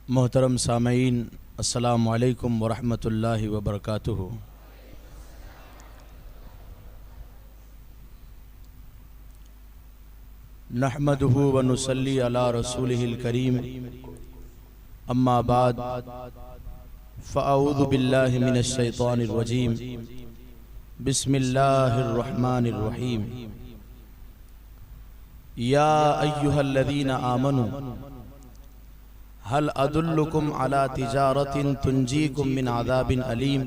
मोहतरम सामईन, अस्सलामु अलैकुम वरहमतुल्लाहि वबरकातुहू। नहमदुहू व नुसल्ली अला रसूलिहिल करीम, अम्मा बाद, फ़अऊज़ु बिल्लाहि मिनश शैतानिर रजीम, बिस्मिल्लाहिर रहमानिर रहीम। या अय्युहल्लज़ीना आमनू हल अदुल्लुकुम अला तिजारतिन तुंजीकुम मिन अज़ाबिन अलीम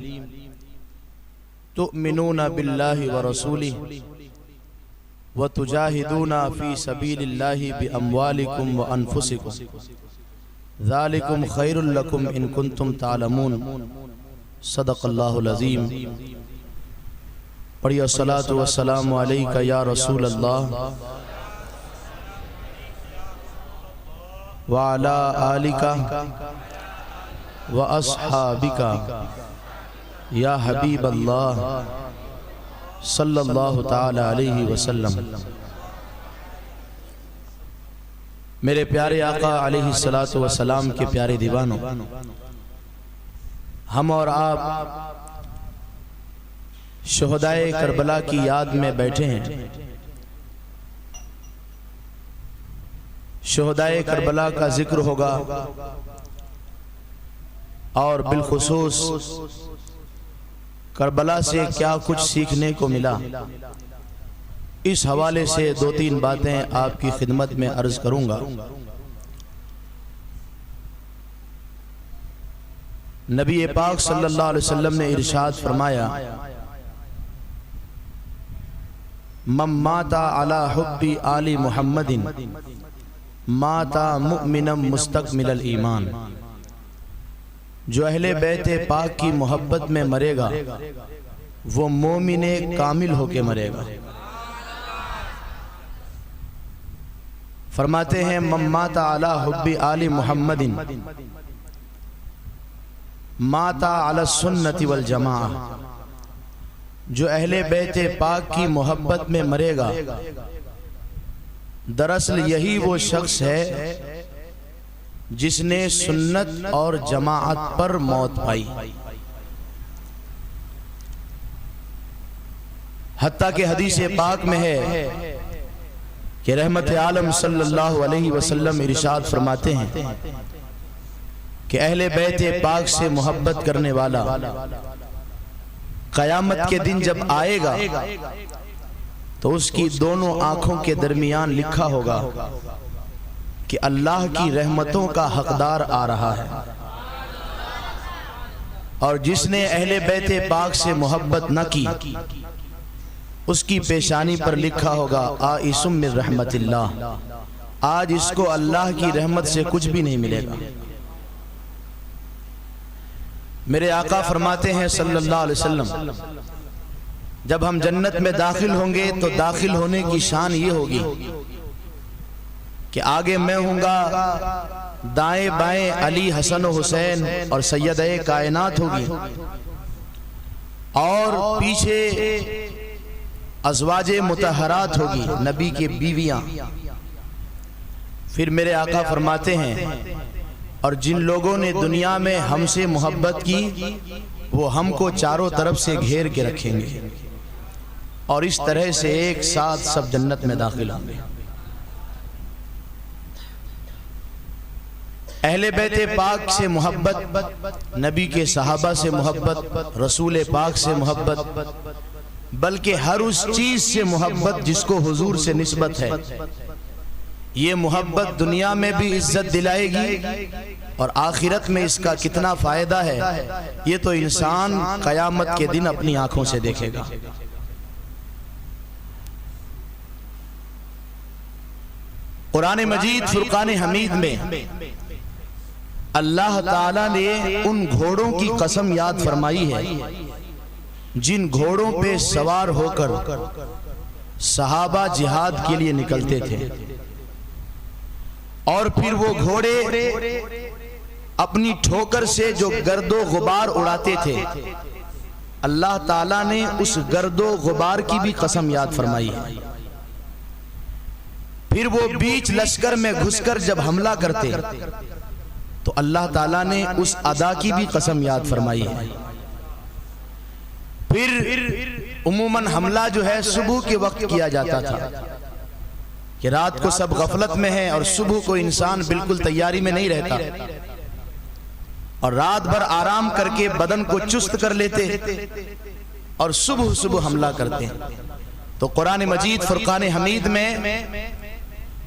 तुअमिनूना बिल्लाहि व रसूलिहि व तुजाहिदूना फी सबीलिल्लाहि बिअम्वालिकुम व अनफुसिकुम ज़ालिकुम खैरुल लकुम इन कुंतुम तालमून। सदक़ल्लाहुल अज़ीम। पढ़िए अस्सलातु वस्सलामु अलैका या रसूल अल्लाह व अला आलिका व अस्हाबिका या हबीब अल्लाह सल्लल्लाहु ताला अलैहि वसल्लम। मेरे प्यारे आका अलैहि सलातु वसलाम के प्यारे दीवानों, हम और आप शुहदाए करबला की याद में बैठे हैं। शुहदाए करबला का जिक्र होगा और बिलखुसूस करबला से क्या कुछ सीखने को मिला, इस हवाले से दो तीन बातें आपकी खिदमत में अर्ज करूंगा। नबी पाक सल्लल्लाहु अलैहि वसल्लम ने इरशाद फरमाया, मम्माता अला हुब्बी आली मुहम्मदिन माता मुमिनम मुस्तकमिलल ईमान। जो अहले बैते पाक की मोहब्बत में मरेगा वो मोमिने कामिल होके मरेगा। फरमाते हैं मम्माता अला हुब्बी आली मुहम्मदिन माता अला सुन्नति वल जमाअह। जो अहले बैते पाक की मोहब्बत में मरेगा, दरअसल यही वो शख्स है जिसने सुन्नत और जमाअत पर मौत पाई। हत्ता के हदीस पाक में है कि रहमत आलम सल्लल्लाहु अलैहि वसल्लम इरशाद फरमाते हैं कि अहले बैते पाक से मोहब्बत करने वाला क़यामत के दिन जब आएगा तो उसकी दोनों आंखों के दरमियान लिखा होगा कि अल्लाह की रहमतों का हकदार आ रहा है। और जिसने अहले बैते पाक से मोहब्बत न की, उसकी पेशानी पर लिखा होगा आइसुम मिन रहमतिल्लाह। आज इसको अल्लाह की रहमत से कुछ भी नहीं मिलेगा। मेरे आका फरमाते हैं सल्लल्लाहु अलैहि वसल्लम, जब हम जन्नत में दाखिल होंगे तो दाखिल होने की शान ये होगी कि आगे मैं हूँगा, दाएं बाएं अली हसन हुसैन और सैयद-ए कायनात होगी, और पीछे अज़वाजे मुतहरात होगी, नबी के बीवियां। फिर मेरे आका फरमाते हैं, और जिन लोगों ने दुनिया में हमसे मोहब्बत की वो हमको चारों तरफ से घेर के रखेंगे, और इस तरह से एक साथ सब जन्नत में दाखिल होंगे। अहले बैते पाक से मोहब्बत, नबी के सहाबा से मोहब्बत, रसूल पाक से मोहब्बत, बल्कि हर उस चीज से मोहब्बत जिसको हुजूर से निस्बत है, ये मोहब्बत दुनिया में भी इज्जत दिलाएगी और आखिरत में इसका कितना फायदा है ये तो इंसान कयामत के दिन अपनी आंखों से देखेगा। कुरान मजीद फुरकान हमीद में अल्लाह ताला ने उन घोड़ों की कसम याद फरमाई है जिन घोड़ों पे सवार होकर सहाबा जिहाद के लिए निकलते थे, और फिर वो घोड़े अपनी ठोकर से जो गर्दो गुबार उड़ाते थे, अल्लाह ताला ने उस गर्दो गुबार की भी कसम याद फरमाई है। फिर वो बीच लश्कर में घुसकर जब हमला करते तो अल्लाह ताला ने उस अदा की भी कसम याद फरमाई है। फिर उमूमन हमला जो है सुबह के वक्त किया जाता था कि रात को सब गफलत में है और सुबह को इंसान बिल्कुल तैयारी में नहीं रहता और रात भर आराम करके बदन को चुस्त कर लेते और सुबह सुबह हमला करते। तो कुरान मजीद फुरकान हमीद में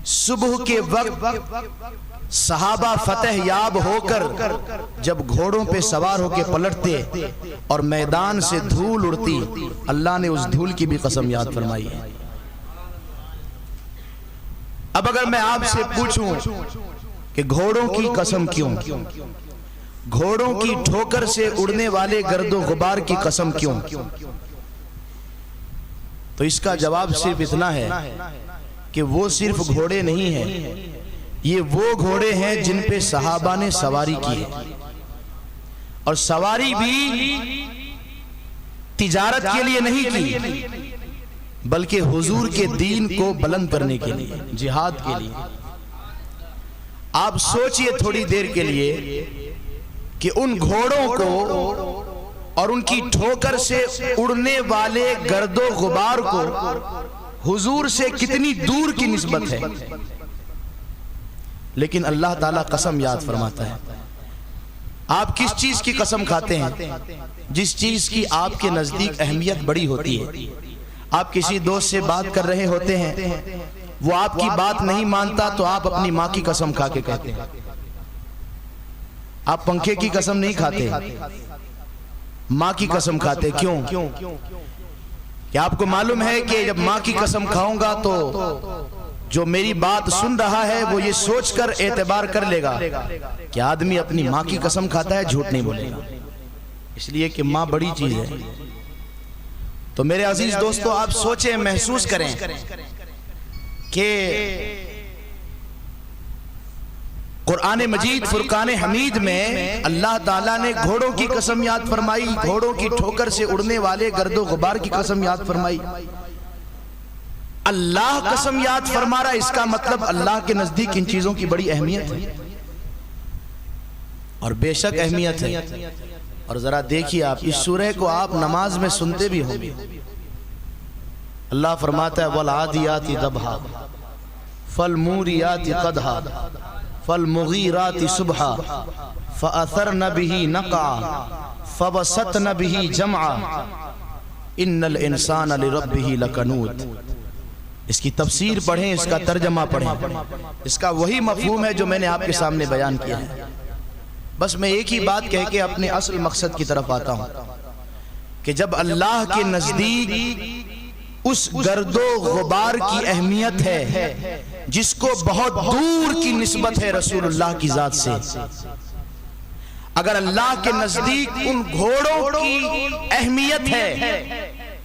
सुबह के वक्त सहाबा फतेह याब होकर जब घोड़ों पे सवार होकर पलटते और मैदान से धूल उड़ती, अल्लाह ने उस धूल की भी कसम याद फरमाई है। अब अगर मैं आपसे पूछूं कि घोड़ों की कसम क्यों, घोड़ों की ठोकर से उड़ने वाले गर्दो गुबार की कसम क्यों, तो इसका जवाब सिर्फ इतना है कि वो सिर्फ घोड़े नहीं हैं, ये वो घोड़े हैं जिन पे सहाबा ने सवारी की है। और सवारी भी तिजारत के लिए नहीं की, बल्कि हुजूर के दीन को बुलंद करने के लिए, जिहाद के लिए। आप सोचिए थोड़ी देर के लिए कि उन घोड़ों को और उनकी ठोकर से उड़ने वाले गर्दो गुबार को हुजूर से कितनी दूर की निस्बत है, लेकिन अल्लाह ताला कसम याद फरमाता है। आप किस चीज की कसम खाते हैं? जिस चीज की आपके नजदीक अहमियत बड़ी होती है। आप किसी दोस्त से बात कर रहे होते हैं, वो आपकी बात नहीं मानता तो आप अपनी माँ की कसम खा के कहते हैं। आप पंखे की कसम नहीं खाते, माँ की कसम खाते। क्यों? क्या आपको मालूम है कि जब माँ की कसम खाऊंगा तो जो मेरी बात सुन रहा है वो ये सोचकर एतबार कर लेगा कि आदमी अपनी माँ की कसम खाता है, झूठ नहीं बोलेगा, इसलिए कि माँ बड़ी चीज है। तो मेरे अजीज दोस्तों, आप सोचें, महसूस करें कि कुरान मजीद फुरकान हमीद में अल्लाह ताला ने घोड़ों की कसम याद फरमाई, घोड़ों की ठोकर से उड़ने वाले गर्दो गुबार की कसम याद फरमाई। अल्लाह कसम याद फरमा रहा, इसका मतलब अल्लाह के नजदीक इन चीजों की बड़ी अहमियत है और बेशक अहमियत है। और जरा देखिए, आप इस सूरह को आप नमाज में सुनते भी होंगे। अल्लाह फरमाता है वल आदियाति दबहा फल मूरियाति कदहा फल मुगीराति सुबहा फअथरन बिही नक़ा फवसतन बिही जमआ इन्नल इंसान लिरब्बिही लकनूत। इसकी तफसीर पढ़ें, इसका तर्जमा पढ़ें, इसका वही मफहूम है जो मैंने आपके सामने बयान किया है। बस मैं एक ही बात कह के अपने असल मकसद की तरफ आता हूं कि जब अल्लाह के नजदीक उस गर्दो गुबार की अहमियत है जिसको बहुत दूर की निस्बत है रसूलुल्लाह की जात से, अगर अल्लाह के नजदीक उन घोड़ों की अहमियत है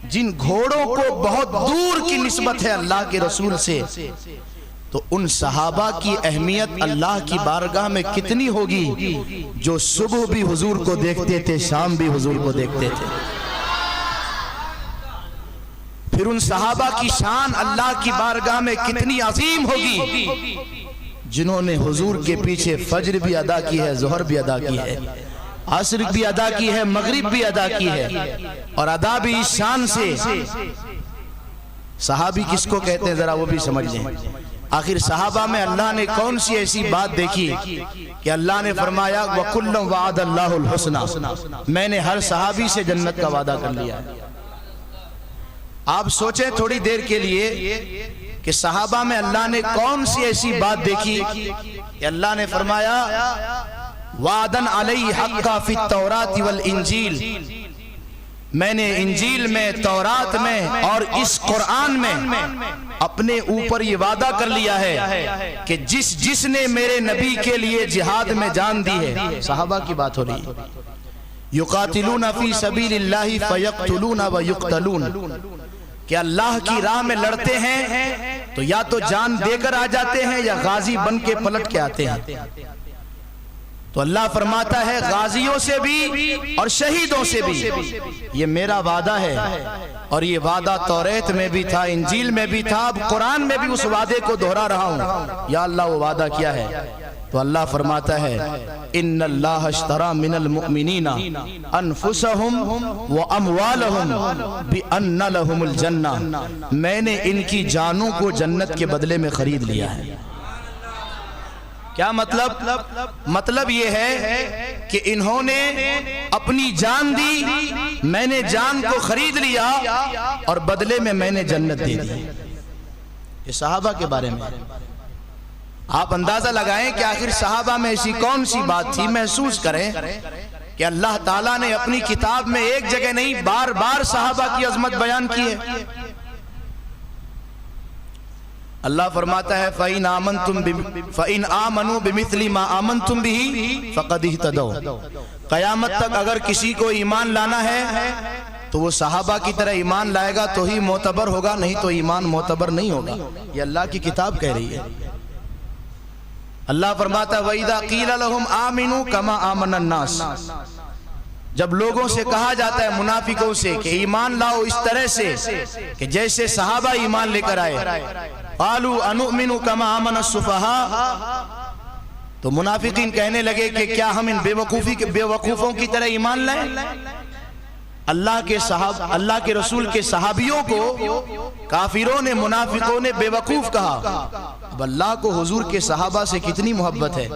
जिन घोड़ों को बहुत दूर की निस्बत है अल्लाह के रसूल से, तो उन सहाबा की अहमियत अल्लाह की बारगाह में कितनी होगी जो सुबह भी हुजूर को देखते थे, शाम भी हुजूर को देखते थे। फिर उन सहाबा की शान अल्लाह की बारगाह में कितनी अजीम होगी जिन्होंने हुजूर के पीछे फज्र भी अदा की है, जोहर भी अदा की है, असर भी अदा की है, मगरिब भी अदा की है, और अदा भी इस शान से। सहाबी किसको कहते हैं जरा वो भी समझ लें। आखिर सहाबा में अल्लाह ने कौन सी ऐसी बात देखी कि अल्लाह ने फरमाया वकुल्लुम वअदल्लाहुल हुस्ना, मैंने हर सहाबी से जन्नत का वादा कर लिया है। आप सोचें थोड़ी देर के लिए कि सहाबा में अल्लाह ने कौन सी ऐसी बात देखी कि अल्लाह ने फरमाया वादन अलैहि हक्का फित तौरात वल इंजील, मैंने इंजील में, तौरात में और इस कुरान में अपने ऊपर ये वादा कर लिया है कि जिसने मेरे नबी के लिए जिहाद में जान दी है। सहाबा की बात हो रही है। युकातिलूना फी सबीलिल्लाहि फयक्तुलूना व युक्तलून, कि अल्लाह की राह में लड़ते हैं तो या तो जान देकर आ जाते हैं या गाजी बन के पलट के आते हैं। तो अल्लाह फरमाता है गाजियों से भी और शहीदों से भी ये मेरा वादा है, और ये वादा तौरेत में भी था, इंजील में भी था, अब कुरान में भी उस वादे को दोहरा रहा हूँ। या अल्लाह वो वादा क्या है? तो अल्लाह फरमाता है इन्नल्लाह अश्तरा मिनल मुमिनीना अनफुसहुम व अमवालहुम बिअन्न लहुमुल जन्ना, मैंने इनकी जानों को जन्नत के बदले में खरीद लिया है। क्या मतलब? मतलब ये है कि इन्होंने अपनी जान दी, मैंने जान को खरीद लिया और बदले में मैंने जन्नत दे दी। ये सहाबा के बारे में। आप अंदाजा लगाएं कि आखिर सहाबा में ऐसी कौन सी बात थी। महसूस करें कि अल्लाह ताला ने अपनी किताब में एक जगह नहीं बार बार सहाबा की अजमत बयान की है। अल्लाह फरमाता है फ़इन आमनू बिमिस्ली मा आमनतुम बिही फ़क़द इह्तदौ, क़यामत तक अगर किसी को ईमान लाना है तो वो सहाबा की तरह ईमान लाएगा तो ही मोतबर होगा, नहीं तो ईमान मोतबर नहीं होगा। ये अल्लाह की किताब कह रही है। अल्लाह फरमाता है वइज़ा क़ीला लहुम आमिनू कमा आमनन नास, जब लोगों से कहा जाता है मुनाफिकों से कि ईमान लाओ इस तरह से कि जैसे सहाबा ईमान लेकर आए, क़ालू अनुमिनु कमा आमन अस्सुफ़हा, तो मुनाफिकीन कहने लगे कि क्या हम इन बेवकूफ़ों की तरह ईमान लाएं? अल्लाह के रसूल के सहाबियों को काफिरों ने, मुनाफिकों ने बेवकूफ कहा। अब अल्लाह को हुजूर के सहाबा से कितनी मोहब्बत है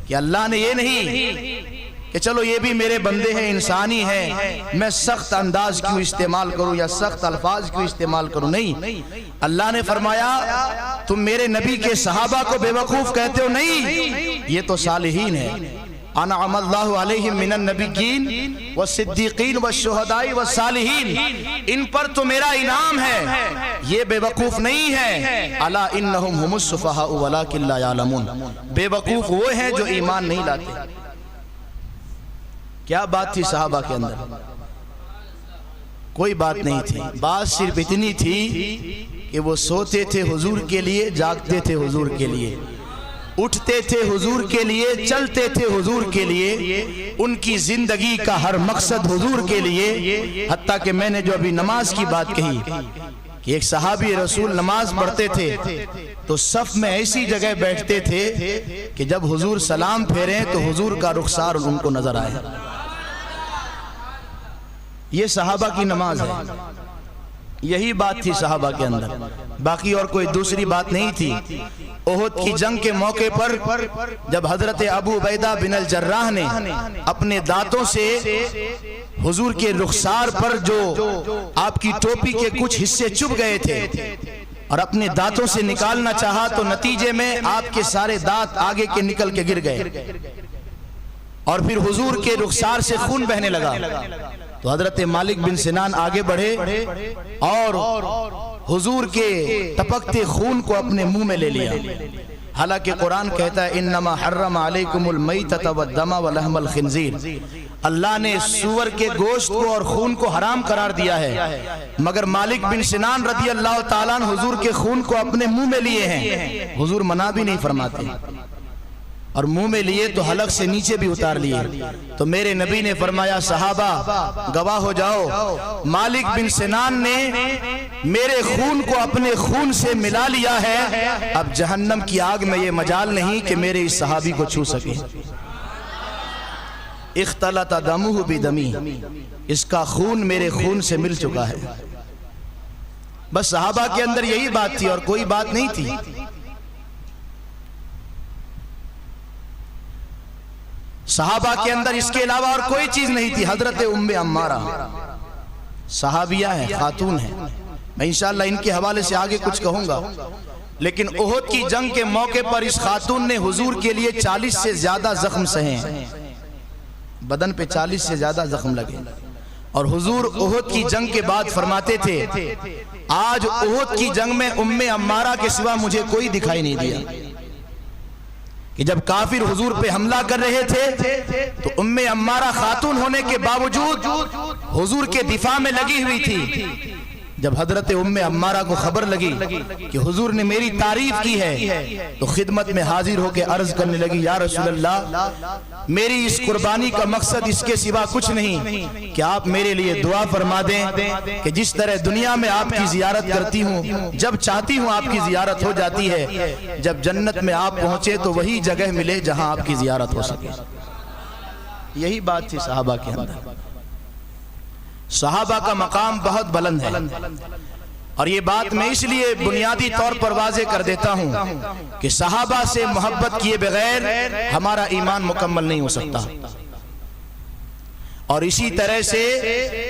कि अल्लाह ने ये नहीं कि चलो ये भी मेरे बंदे हैं, इंसानी हैं, मैं सख्त अंदाज क्यों इस्तेमाल करूं या सख्त अल्फाज क्यों इस्तेमाल करूं। नहीं, अल्लाह ने फरमाया तुम मेरे नबी के सहाबा को बेवकूफ कहते हो, नहीं, ये तो सालिहीन है। अनअमल्लाहु अलैहिम मिनन नबिय्यीन व सिद्दीकीन व शुहदाई व सालिहीन, इन पर तो मेरा इनाम है, ये बेवकूफ नहीं है। अला इन्नहुम हुमुस सुफहा वलाकिन ला यालमून, बेवकूफ वो हैं जो ईमान नहीं लाते। क्या बात थी सहाबा के अंदर? कोई बात नहीं थी। बात सिर्फ इतनी थी कि वो सोते थे हुजूर के लिए, जागते थे हुजूर के लिए, उठते थे हुजूर के लिए, चलते थे हुजूर के लिए, उनकी जिंदगी का हर मकसद हुजूर के लिए। हत्ता कि मैंने जो अभी नमाज की बात कही कि एक सहाबी रसूल नमाज पढ़ते थे तो सफ में ऐसी जगह बैठते थे कि जब हुजूर सलाम फेरे तो हुजूर का रुखसार उनको नजर आए। ये सहाबा की नमाज है। यही बात थी सहाबा के अंदर, बाकी और कोई दूसरी बात नहीं थी। ओहद की जंग के मौके पर जब हजरत अबू उबैदा बिन अल जर्राह ने अपने दांतों से हुजूर के रुखसार पर जो आपकी टोपी के कुछ हिस्से चुभ गए थे और अपने दांतों से निकालना चाहा तो नतीजे में आपके सारे दांत आगे के निकल के गिर गए और फिर हुजूर के रुखसार से खून बहने लगा। तो हजरत मालिक बिन सिनान आगे बढ़े और हुजूर के टपकते खून को अपने मुंह में ले लिया। हालांकि कुरान कहता है इन्नमा हर्रम अलैकुमुल मैतता वद्दमा व लहमल खिंजीर, अल्लाह ने सूअर के गोश्त को और खून को हराम करार दिया है, मगर मालिक बिन सिनान रज़ी अल्लाह ताला अन्हु हुजूर के खून को अपने मुंह में लिए हैं। हुजूर मना भी नहीं फरमाते और मुंह में लिए तो हलक से नीचे भी उतार लिए। तो मेरे नबी ने फरमाया सहाबा गवाह हो जाओ, मालिक बिन सिनान ने मेरे खून को अपने खून से मिला लिया है, अब जहन्नम की आग में ये मजाल नहीं कि मेरे इस सहाबी को छू सके। इख्तलत दमुहु बिदमी, इसका खून मेरे खून से मिल चुका है। बस सहाबा के अंदर यही बात थी और कोई बात नहीं थी। सहाबा के अंदर इसके अलावा और कोई चीज नहीं थी। हजरत उम्मे अम्मारा सहाबिया है, खातून है। मैं इंशाअल्लाह इनके हवाले से आगे कुछ कहूंगा, लेकिन ओहद की जंग के मौके पर इस खातून ने हुजूर के लिए 40 से ज्यादा जख्म सहे, बदन पे 40 से ज्यादा जख्म लगे। और हुजूर ओहद की जंग के बाद फरमाते थे आज ओहद की जंग में उम्मे अम्मारा के सिवा मुझे कोई दिखाई नहीं दिया। कि जब काफिर हुजूर पे हमला कर रहे थे तो उम्मे अम्मारा खातून होने के बावजूद हुजूर के दिफा में लगी हुई थी। जब हजरत उम्मे अम्मारा को खबर लगी कि हुजूर ने मेरी तारीफ की है तो खिदमत में हाजिर होकर अर्ज करने लगी, या रसूलल्लाह, मेरी इस कुर्बानी का मकसद इसके सिवा कुछ नहीं कि आप मेरे लिए दुआ फरमा दें कि जिस तरह दुनिया में आपकी जियारत करती हूँ, जब चाहती हूँ आपकी जियारत हो जाती है, जब जन्नत में आप पहुंचे तो वही जगह मिले जहां आपकी जियारत हो सके। यही बात थी सहाबा के अंदर। सहाबा का मकाम बहुत बुलंद है और ये बात मैं इसलिए बुनियादी तौर पर वाजे कर देता हूं कि सहाबा से मोहब्बत किए बगैर हमारा ईमान मुकम्मल नहीं हो सकता, और इसी तरह से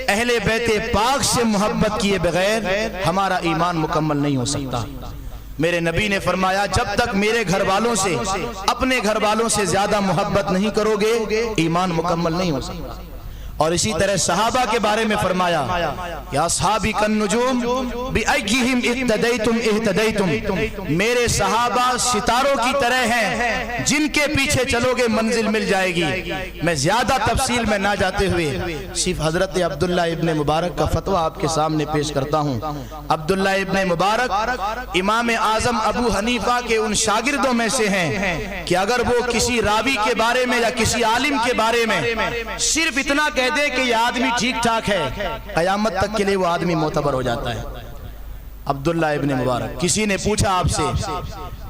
अहले बैते पाक से मोहब्बत किए बगैर हमारा ईमान मुकम्मल नहीं हो सकता। मेरे नबी ने फरमाया, जब तक मेरे घर वालों से, अपने घर वालों से ज्यादा मोहब्बत नहीं करोगे, ईमान मुकम्मल नहीं हो सकता। और इसी तरह सहाबा के बारे में फरमाया, या असहाबी कन्नुजूम बिअय्यिहिम इक्तदैतुम इहतदैतुम, मेरे सहाबा सितारों की तरह हैं, जिनके पीछे चलोगे मंजिल मिल जाएगी। मैं ज्यादा तफसील में ना जाते हुए सिर्फ हजरत अब्दुल्ला इब्ने मुबारक का फतवा आपके सामने पेश करता हूँ। अब्दुल्ला इब्ने मुबारक इमाम आजम अबू हनीफा के उन शागिर्दों में से हैं कि अगर वो किसी रावी के बारे में या किसी आलिम के बारे में सिर्फ इतना दे कि ये आदमी ठीक ठाक है, कयामत तक के लिए वो आदमी मोतबर हो जाता है। अब्दुल्ला इब्ने मुबारक, किसी ने पूछा आपसे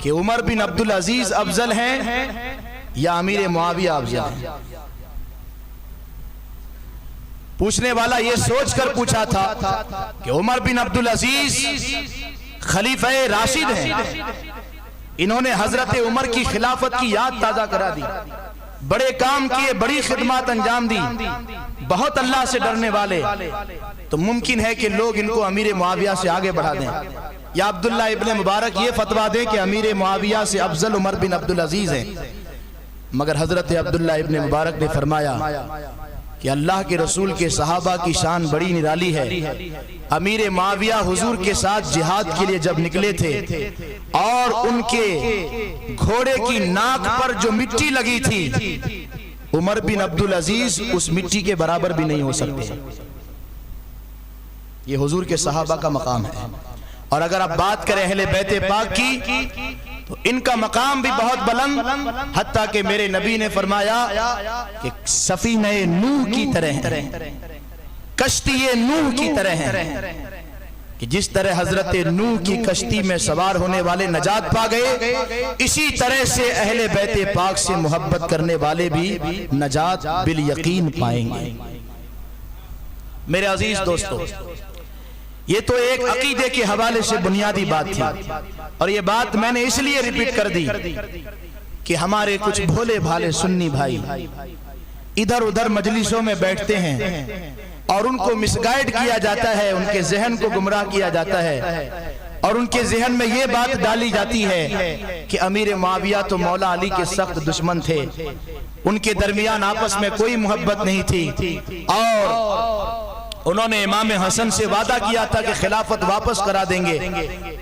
कि उमर बिन अब्दुल अजीज अफजल हैं या अमीर मुआविया अफजल हैं? पूछने वाला ये सोचकर पूछा था कि उमर बिन अब्दुल अजीज खलीफा राशिद हैं, इन्होंने हजरत उमर की खिलाफत की याद ताजा करा दी, बड़े काम किए, बड़ी खिदमत अंजाम दी, बहुत अल्लाह से डरने वाले, तो मुमकिन है कि लोग इनको अमीर मुआविया से आगे बढ़ा दें। या अब्दुल्ला इब्ने मुबारक ये फतवा दें कि अमीर मुआविया से अफजल उमर बिन अब्दुल अजीज हैं। मगर हजरत अब्दुल्ला इब्ने मुबारक ने फरमाया कि अल्लाह के रसूल के सहाबा की शान बड़ी निराली है। अमीर मुआविया हुजूर के साथ जिहाद के लिए जब निकले थे और उनके घोड़े की नाक पर जो मिट्टी लगी थी, उमर बिन अब्दुल अजीज उस मिट्टी के बराबर भी नहीं हो सकते। ये हुजूर के सहाबा का मकाम है। और अगर आप बात करें अहले बैते पाक की तो इनका मकाम भी बहुत बुलंद, हत्ता कि मेरे नबी ने फरमाया कि सफीने नूह की तरह है, कश्ती नूह की तरह है, कि जिस तरह हजरत नूह की कश्ती में सवार होने वाले नजात पा गए, इसी तरह से अहले बैते पाक से मोहब्बत करने वाले भी नजात बिल यकीन पाएंगे। मेरे अजीज दोस्तों, ये तो एक अकीदे के हवाले से बुनियादी बात थी, और ये बात मैंने इसलिए रिपीट कर दी कि हमारे कुछ भोले भाले सुन्नी भाई इधर उधर मजलिसों में बैठते हैं और उनको मिसगाइड किया जाता है, उनके जहन को गुमराह किया जाता है और उनके जहन में ये बात डाली जाती है कि अमीर मुआविया तो मौला अली के सख्त दुश्मन थे, उनके दरमियान आपस में कोई मोहब्बत नहीं थी और उन्होंने इमाम हसन से वादा किया था कि खिलाफत वापस करा देंगे,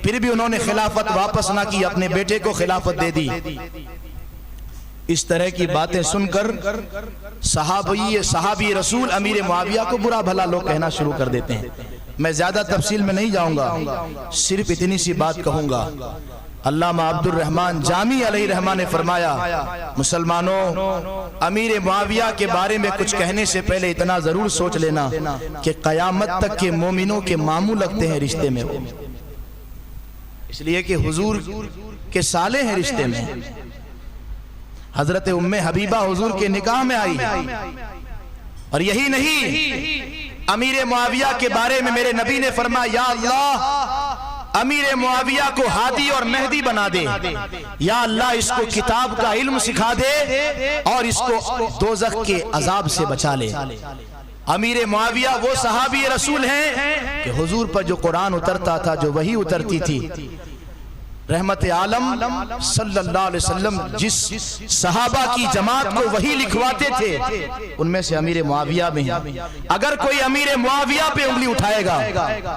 फिर भी उन्होंने खिलाफत वापस ना की, अपने बेटे को खिलाफत दे दी। इस तरह की बातें सुनकर सहाबी रसूल अमीर मुआविया को बुरा भला लोग कहना शुरू कर देते हैं। मैं ज्यादा तफसील में नहीं जाऊंगा, सिर्फ इतनी सी बात कहूंगा। अल्लामा अब्दुल रहमान जामी अलैहि रहमान ने फरमाया, मुसलमानों, अमीर मुआविया के बारे में कुछ कहने से पहले इतना जरूर सोच लेना कि कयामत तक के मोमिनों के मामू लगते हैं रिश्ते में वो, इसलिए कि हुजूर के साले हैं रिश्ते में। हजरत उम्मे हबीबा हुजूर के निकाह में आई, और यही नहीं, अमीर मुआविया के बारे में मेरे नबी ने फरमाया, या अल्लाह, अमीर मुआविया को हादी और मेहदी बना दे, या अल्लाह इसको किताब का इल्म सिखा दे और इसको दोज़ख के अजाब से बचा ले। अमीर मुआविया वो सहाबी रसूल हैं कि हुजूर पर जो कुरान उतरता था, जो वही उतरती थी, रहमत आलम सल्लल्लाहु अलैहि वसल्लम जिस सहाबा की जमात को वही लिखवाते थे, उनमें से अमीर मुआविया में है। अगर कोई अमीर मुआविया पे उंगली उठाएगा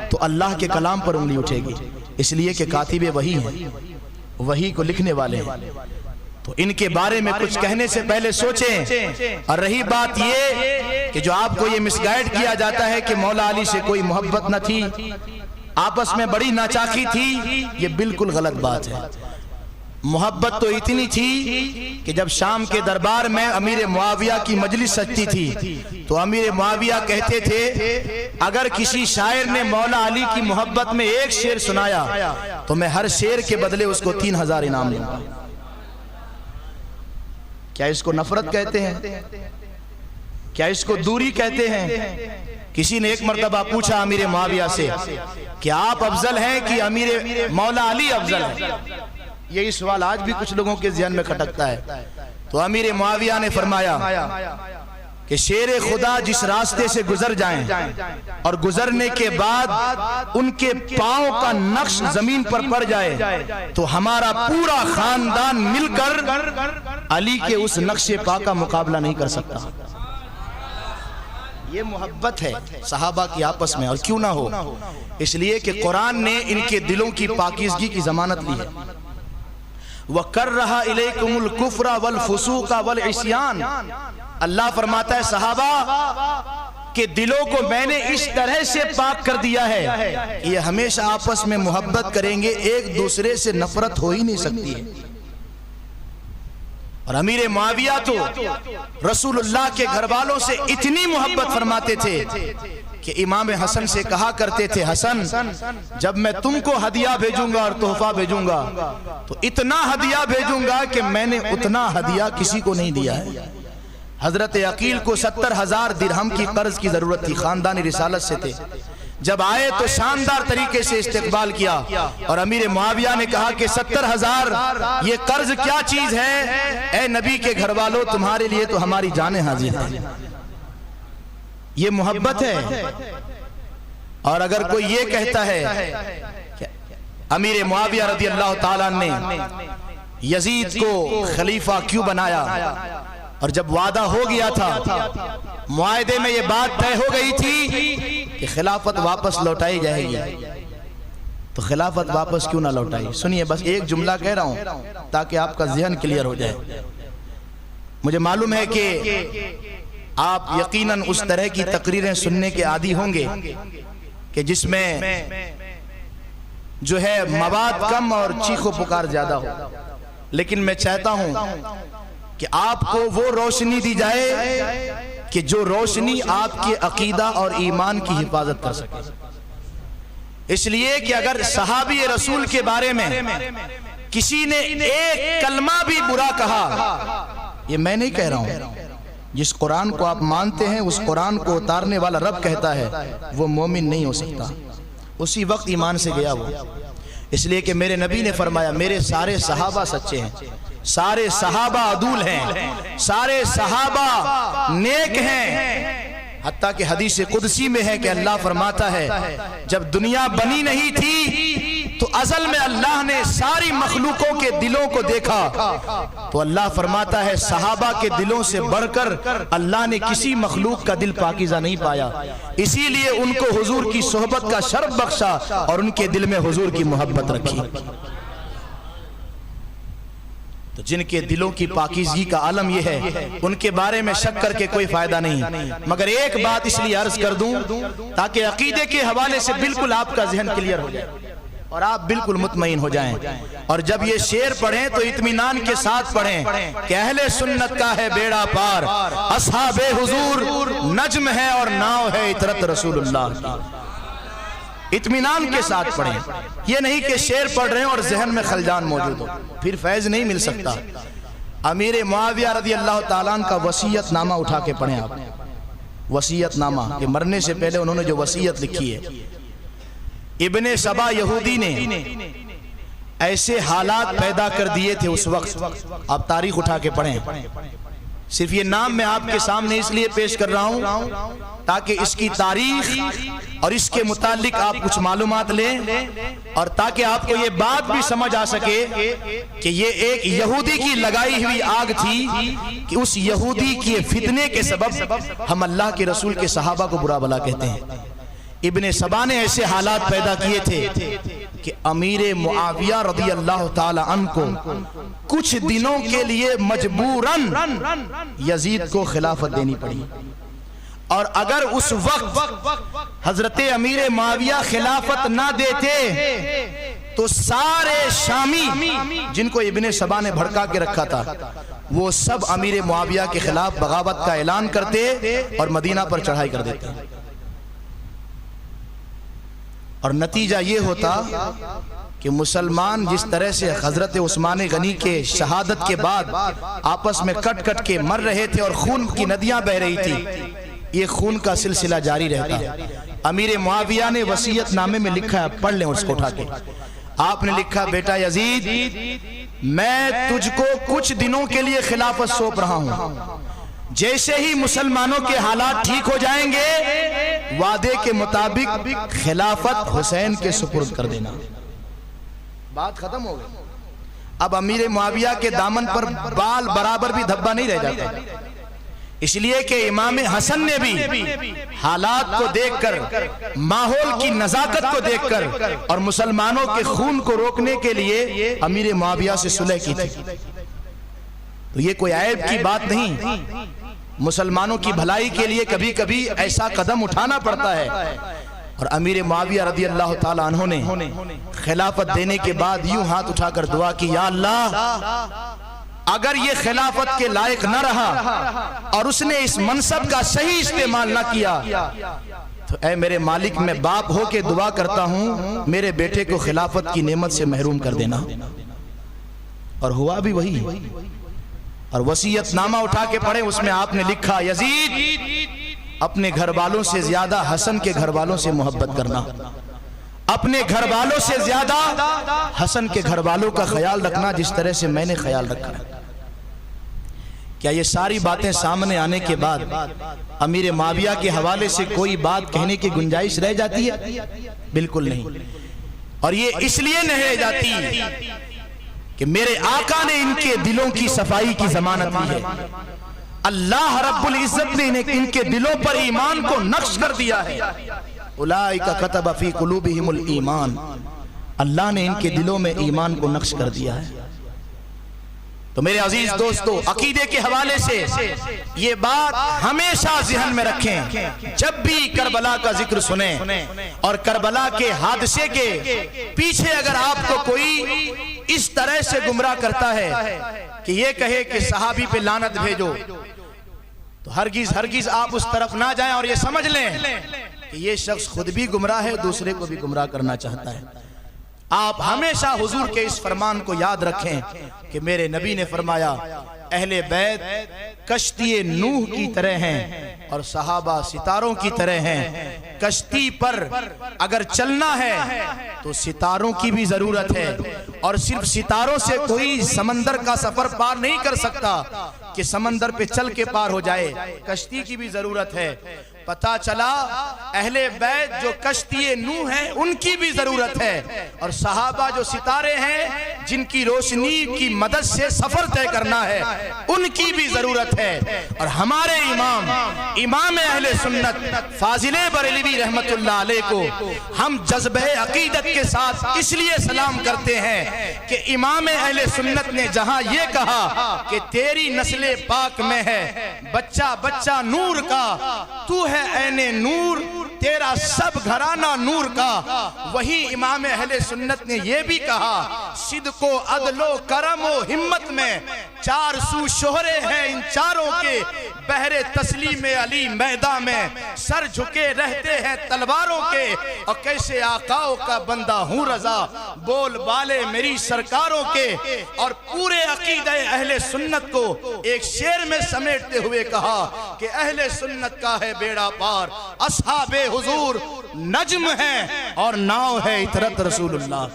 तो अल्लाह के कलाम पर उंगली उठेगी, इसलिए कि कातिबे वही हैं, वही को लिखने वाले हैं। तो इनके बारे में कुछ कहने से पहले सोचें। और रही बात ये कि जो आपको ये मिसगाइड किया जाता है कि मौला अली से कोई मोहब्बत न थी, आपस में बड़ी नाचाकी थी, ये बिल्कुल गलत बात है। मोहब्बत तो इतनी थी कि जब शाम के दरबार में अमीर मुआविया की मजलिस सजती थी तो अमीर मुआविया कहते थे, अगर किसी शायर ने मौला अली की मोहब्बत में एक शेर सुनाया तो मैं हर शेर के बदले उसको 3000 इनाम दूंगा। क्या इसको नफरत कहते हैं? क्या इसको दूरी कहते हैं? किसी ने एक मर्तबा पूछा अमीर मुआविया से कि आप अफजल हैं कि अमीर मौला अली अफजल है? यही सवाल आज भी कुछ लोगों के ज़हन में खटकता है। तो अमीर मुआविया ने फरमाया कि शेर खुदा जिस रास्ते से गुजर जाएं और गुजरने के बाद उनके पांव का नक्श जमीन पर पड़ जाए तो हमारा पूरा खानदान मिलकर अली के उस नक्शे पा का मुकाबला नहीं कर सकता। ये मोहब्बत है सहाबा की आपस में, और क्यों ना हो, इसलिए कि कुरान ने इनके दिलों की पाकीज़गी की जमानत ली है। वकर्रहा इलैकुमुल कुफ्रा वल फुसूका वल इस्यान, अल्लाह फरमाता है सहाबा के दिलों को मैंने इस तरह से पाक कर दिया है कि ये हमेशा आपस में मोहब्बत करेंगे, एक दूसरे से नफरत हो ही नहीं सकती है। और अमीर मुआविया तो रसूलुल्लाह के घर वालों से इतनी मोहब्बत फरमाते थे कि इमाम हसन से कहा करते थे, हसन जब मैं तुमको हदिया भेजूंगा और तोहफा भेजूंगा तो इतना हदिया भेजूंगा कि मैंने उतना हदिया किसी को नहीं दिया है। हजरत अकील को 70,000 दिरहम की कर्ज की जरूरत थी, खानदानी रिसालत से थे। जब आए तो शानदार तरीके से इस्तकबाल किया और अमीर मुआविया ने कहा कि 70,000 ये कर्ज क्या चीज है, ए नबी के घर वालों तुम्हारे लिए तो हमारी जानें हाजिर हैं। ये मोहब्बत है। और अगर कोई ये कहता है अमीर मुआविया रज़ी अल्लाह ताला ने यजीद को खलीफा क्यों बनाया, और जब वादा हो गया था, मुआहदे में ये बात तय हो गई थी कि खिलाफत वापस लौटाई जाएगी, तो खिलाफत वापस क्यों ना लौटाई? सुनिए, बस एक जुमला कह रहा हूं ताकि आपका जहन क्लियर हो जाए। मुझे मालूम है कि आप यकीनन उस तरह की तकरीरें सुनने के आदी होंगे कि जिसमें जो है मवाद कम और चीखो पुकार ज्यादा हो, लेकिन मैं चाहता हूं कि आपको वो रोशनी दी जाए कि जो रोशनी आपके अकीदा और ईमान की हिफाजत कर सके। इसलिए कि अगर सहाबी रसूल के बारे में किसी ने एक कलमा भी बुरा कहा, ये मैं नहीं कह रहा हूं, जिस कुरान को आप मानते हैं उस कुरान को उतारने वाला रब कहता है वो मोमिन नहीं हो सकता, उसी वक्त ईमान से गया वो। इसलिए कि मेरे नबी ने फरमाया मेरे सारे सहाबा सच्चे हैं, सारे सहाबा अदूल हैं, सारे सहाबा नेक हैं। हत्ता कि हदीस कुदसी में है कि अल्लाह फरमाता है जब दुनिया बनी नहीं थी तो असल में अल्लाह ने सारी मखलूकों के दिलों को देखा, तो अल्लाह फरमाता है सहाबा के दिलों से बढ़कर अल्लाह ने किसी मखलूक का दिल पाकीज़ा नहीं पाया, इसीलिए उनको हुजूर की सोहबत का शर्फ बख्शा और उनके दिल में हुजूर की मोहब्बत रखी। तो जिनके दिलों की पाकीज़गी का आलम यह है, उनके बारे में शक करके कोई फायदा नहीं। मगर एक बात इसलिए अर्ज कर दूं ताकि अकीदे के हवाले से बिल्कुल आपका जहन क्लियर हो जाए और आप बिल्कुल मुतमईन हो जाएं। और जब ये शेर पढ़ें तो इत्मीनान के साथ पढ़ें कि अहले सुन्नत का है बेड़ा पार, असहाबे हुजूर नज्म है और नाव है इतरत रसूलुल्लाह। इत्मीनान के साथ पढ़ें, ये नहीं कि शेर पढ़ रहे हैं और जहन में खलजान मौजूद हो, फिर फैज नहीं मिल सकता। अमीर मुआविया रज़ी अल्लाह ताला अन्हु का वसीयत नामा उठा के पढ़ें आप, वसीयत नामा कि मरने से पहले उन्होंने जो वसीयत लिखी है। इब्ने सबा यहूदी ने ऐसे हालात पैदा कर दिए थे उस वक्त, आप तारीख उठा के पढ़ें। सिर्फ ये नाम मैं आपके सामने इसलिए पेश कर रहा हूं ताकि इसकी तारीख और इसके मुतालिक आप कुछ मालूमात लें और ताकि आपको ये बात भी समझ आ सके कि ये एक यहूदी की लगाई हुई आग थी कि उस यहूदी के फितने के सबब हम अल्लाह के रसूल के सहाबा को बुरा भला कहते हैं। इब्ने सबा ने ऐसे हालात पैदा किए थे कि अमीर मुआविया रज़ी अल्लाह ताला अन्हु को कुछ दिनों के लिए मजबूरन यजीद को खिलाफत देनी पड़ी। और अगर उस वक्त हजरत अमीर मुआविया खिलाफत ना देते तो सारे शामी जिनको इब्ने सबा ने भड़का के रखा था वो सब अमीर मुआविया के खिलाफ बगावत का ऐलान करते और मदीना पर चढ़ाई कर देते। और नतीजा ये होता कि मुसलमान जिस तरह से हजरत उस्मान गनी के शहादत के बाद आपस में कट कट के मर रहे थे और खून की नदियां बह रही थी, ये खून का सिलसिला जारी रहता। अमीर मुआविया ने वसीयत नामे में लिखा है, पढ़ लें उसको उठा के। आपने लिखा, बेटा यजीद मैं तुझको कुछ दिनों के लिए खिलाफत सौंप रहा हूं, जैसे ही मुसलमानों के हालात ठीक हो जाएंगे वादे के मुताबिक खिलाफत हुसैन के सुपुर्द कर देना। बात खत्म हो गई। अब अमीर मुआविया के दामन पर बाल बराबर भी धब्बा नहीं रह जाता, इसलिए कि इमाम हसन ने भी हालात को देखकर, माहौल की नजाकत को देखकर और मुसलमानों के खून को रोकने के लिए अमीर मुआविया से सुलह की थी। तो ये कोई ऐब की बात नहीं, मुसलमानों की भलाई के लिए कभी कभी ऐसा कदम उठाना पड़ता है। और अमीर मुआविया रदी अल्लाह ताला अन्हु ने खिलाफत देने के बाद यूं हाथ उठाकर दुआ की, या अल्लाह अगर ये खिलाफत के लायक न रहा और उसने इस मनसब का सही इस्तेमाल न किया तो ऐ मेरे मालिक, मैं बाप हो के दुआ करता हूं मेरे बेटे को खिलाफत की नेमत से महरूम कर देना। और हुआ भी वही। और वसीयतनामा उठा के पढ़े, उसमें आपने लिखा, यजीद अपने घर वालों से ज्यादा हसन के घर वालों से मोहब्बत करना, अपने घर वालों से ज्यादा हसन के घर वालों का ख्याल रखना जिस तरह से मैंने ख्याल रखा है। क्या ये सारी बातें सामने आने के बाद अमीर मुआविया के हवाले से कोई बात कहने की गुंजाइश रह जाती है? बिल्कुल नहीं। और ये इसलिए नहीं रह जाती कि मेरे आका ने इनके दिलों की सफाई की जमानत दी है। अल्लाह रब्बुल इज्जत ने इनके दिलों पर ईमान को नक्श कर दिया है। उलाइका कतब फी कुलूबिहिमुल ईमान, अल्लाह ने इनके दिलों में ईमान को नक्श कर दिया है। तो मेरे अजीज दोस्तों, अकीदे के हवाले से ये बात हमेशा ज़हन में रखें। जब भी करबला का जिक्र सुने और करबला के हादसे के पीछे अगर आपको कोई इस तरह से गुमराह करता है कि ये कहे कि सहाबी पे लानत भेजो, तो हरगिज आप उस तरफ ना जाएं और ये समझ लें कि ये शख्स खुद भी गुमराह है, दूसरे को भी गुमराह करना चाहता है। आप हमेशा हुजूर के इस फरमान को याद रखें कि मेरे नबी ने फरमाया, अहले बैत कश्ती नूह की तरह हैं और सहाबा सितारों की तरह हैं। कश्ती पर अगर चलना है तो सितारों की भी जरूरत है, और सिर्फ सितारों से कोई समंदर का सफर पार नहीं कर सकता कि समंदर पे चल के पार हो जाए, कश्ती की भी जरूरत है। पता चला अहले बैत जो कश्ती नूह है उनकी भी जरूरत है, और सहाबा जो सितारे हैं जिनकी रोशनी की मदद से सफर तय करना है उनकी भी जरूरत है। और हमारे इमाम अहले सुन्नत फाजिले बरेलवी रहमतुल्लाह अलैह को हम जज्बे अकीदत के साथ इसलिए सलाम करते हैं कि इमाम अहले सुन्नत ने जहां ये कहा कि तेरी नस्ले पाक में है बच्चा बच्चा नूर का, तू है ऐने नूर, तेरा सब घराना नूर का, वही इमाम अहले सुन्नत ने यह भी कहा सिद्को अदलो करमो हिम्मत में चार सू शोहरे हैं इन चारों के, बहरे तस्लीम अली मैदा में सर झुके रहते हैं तलवारों के, और कैसे आकाओं का बंदा हूँ रजा बोल बाले मेरी सरकारों के। और पूरे अकीदे अहले सुन्नत को एक शेर में समेटते हुए कहा कि अहले सुन्नत का है बेड़ा पार, असहाबे हुजूर नज्म है और नाव है इतरत रसूलुल्लाह।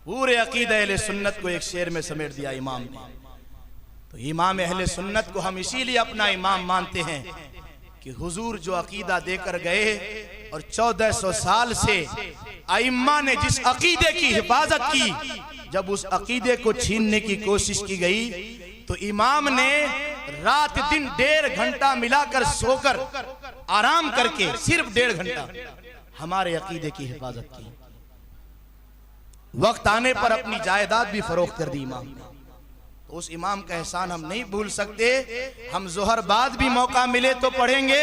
पूरे अकीदे अहले सुन्नत को एक शेर में समेट दिया इमाम ने। तो इमाम अहले सुन्नत को हम इसीलिए अपना इमाम मानते हैं कि हुजूर जो अकीदा देकर गए और 1400 साल से अइम्मा ने जिस अकीदे की हिफाजत की, जब उस अकीदे को छीनने की कोशिश की गई तो इमाम ने रात दिन 1.5 घंटा मिलाकर सोकर आराम करके सिर्फ 1.5 घंटा हमारे अकीदे की हिफाजत की। वक्त आने पर अपनी जायदाद भी फरोख्त कर दी इमाम ने। उस इमाम का एहसान हम नहीं भूल सकते। हम जोहर बाद भी मौका मिले तो पढ़ेंगे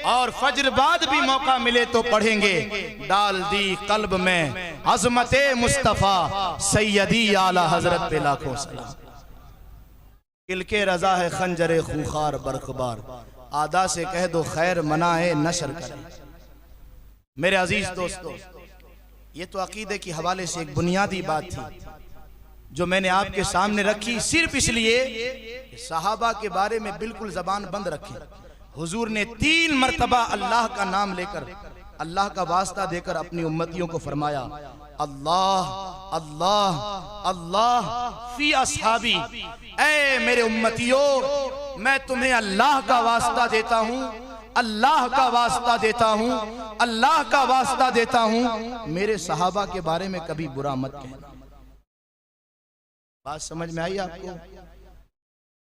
और फज्र बाद भी मौका मिले तो पढ़ेंगे। डाल दी कल्ब में अज़मते मुस्तफ़ा सैयदी आला हजरत पे लाखों सलाम। किलके रजा है खंजरे खूखार बरखबार, आदा से कह दो खैर मनाए नशर करें। मेरे अजीज दोस्तों, ये तो अकीदे के हवाले से एक बुनियादी बात थी जो मैंने आपके सामने रखी, सिर्फ इसलिए सहाबा के बारे में बिल्कुल जबान बंद रखी। हुजूर ने 3 मरतबा अल्लाह का नाम लेकर, अल्लाह का वास्ता देकर अपनी उम्मतियों को फरमाया, अल्लाह अल्लाह अल्लाह फी अस्हाबी, ऐ मेरे उम्मतियों मैं तुम्हें अल्लाह का वास्ता देता हूँ, अल्लाह का वास्ता देता हूँ, अल्लाह का वास्ता देता हूँ, मेरे सहाबा के बारे में कभी बुरा मत कहना। बात समझ में आई आपको?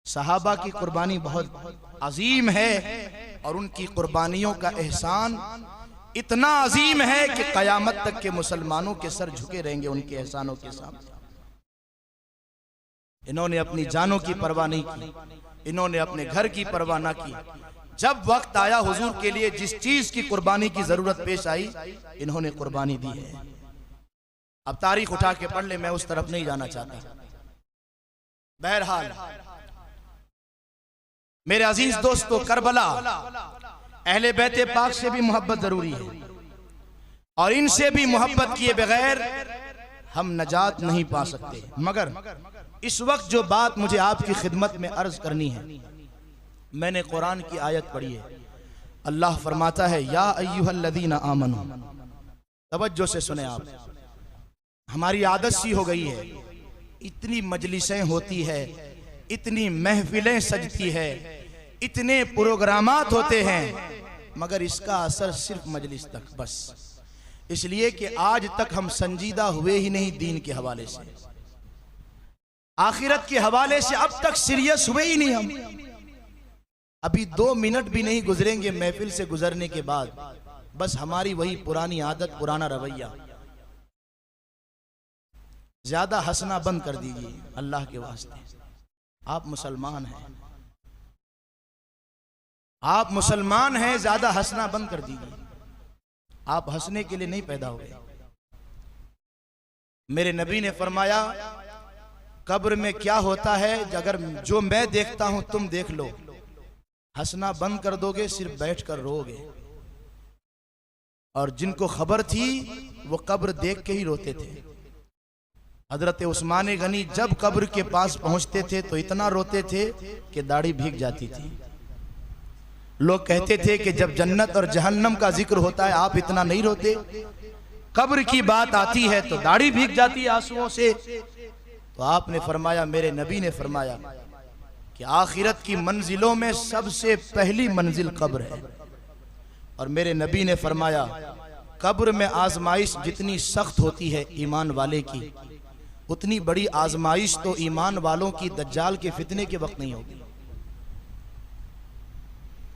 सहाबा की कुर्बानी बहुत अजीम है और उनकी कुर्बानियों का एहसान इतना अजीम है कि कयामत तक के मुसलमानों के सर झुके रहेंगे उनके एहसानों के सामने। इन्होंने अपनी जानों की परवाह नहीं की, इन्होंने अपने घर की परवाह ना की। जब वक्त आया हुजूर के लिए जिस चीज की कुर्बानी की जरूरत पेश आई, इन्होंने कुर्बानी दी है। अब तारीख उठा के पढ़ ले, मैं उस तरफ नहीं जाना चाहता। बहरहाल मेरे अजीज दोस्तों, करबला अहले बैत पाक से भी मोहब्बत जरूरी है और इनसे भी मोहब्बत किए बगैर हम नजात नहीं पा सकते। मगर इस वक्त जो बात मुझे आपकी खिदमत में अर्ज करनी है, मैंने कुरान की आयत पढ़ी है। अल्लाह फरमाता है, या अय्युहल्लज़ीना आमनू, तवज्जो से सुने आप। हमारी आदत सी हो गई है, इतनी मजलिसें होती है, इतनी महफिलें सजती है, इतने प्रोग्रामात होते हैं, मगर इसका असर सिर्फ मजलिस तक बस। इसलिए कि आज तक हम संजीदा हुए ही नहीं दीन के हवाले से, आखिरत के हवाले से अब तक सीरियस हुए ही नहीं हम। अभी 2 मिनट भी नहीं गुजरेंगे महफिल से गुजरने के बाद, बस हमारी वही पुरानी आदत, पुराना रवैया। ज्यादा हंसना बंद कर दीजिए अल्लाह के वास्ते। आप मुसलमान हैं, आप मुसलमान हैं, ज्यादा हंसना बंद कर दीजिए। आप हंसने के लिए नहीं पैदा हुए। मेरे नबी ने फरमाया, कब्र में क्या होता है, अगर जो मैं देखता हूं तुम देख लो, हंसना बंद कर दोगे, सिर्फ बैठकर रोगे। और जिनको खबर थी वो कब्र देख के ही रोते थे। हजरत उस्मान गनी जब कब्र के पास पहुंचते थे तो इतना रोते थे कि दाढ़ी भीग जाती थी। लोग कहते थे कि जब जन्नत और जहन्नम का जिक्र होता है आप इतना नहीं रोते, कब्र की बात आती है तो दाढ़ी भीग जाती है आंसुओं से। तो आपने फरमाया, मेरे नबी ने फरमाया कि आखिरत की मंजिलों में सबसे पहली मंजिल कब्र है। और मेरे नबी ने फरमाया, कब्र में आजमाइश जितनी सख्त होती है ईमान वाले की, उतनी बड़ी आजमाइश तो ईमान वालों की दज्जाल के फितने के वक्त नहीं होगी।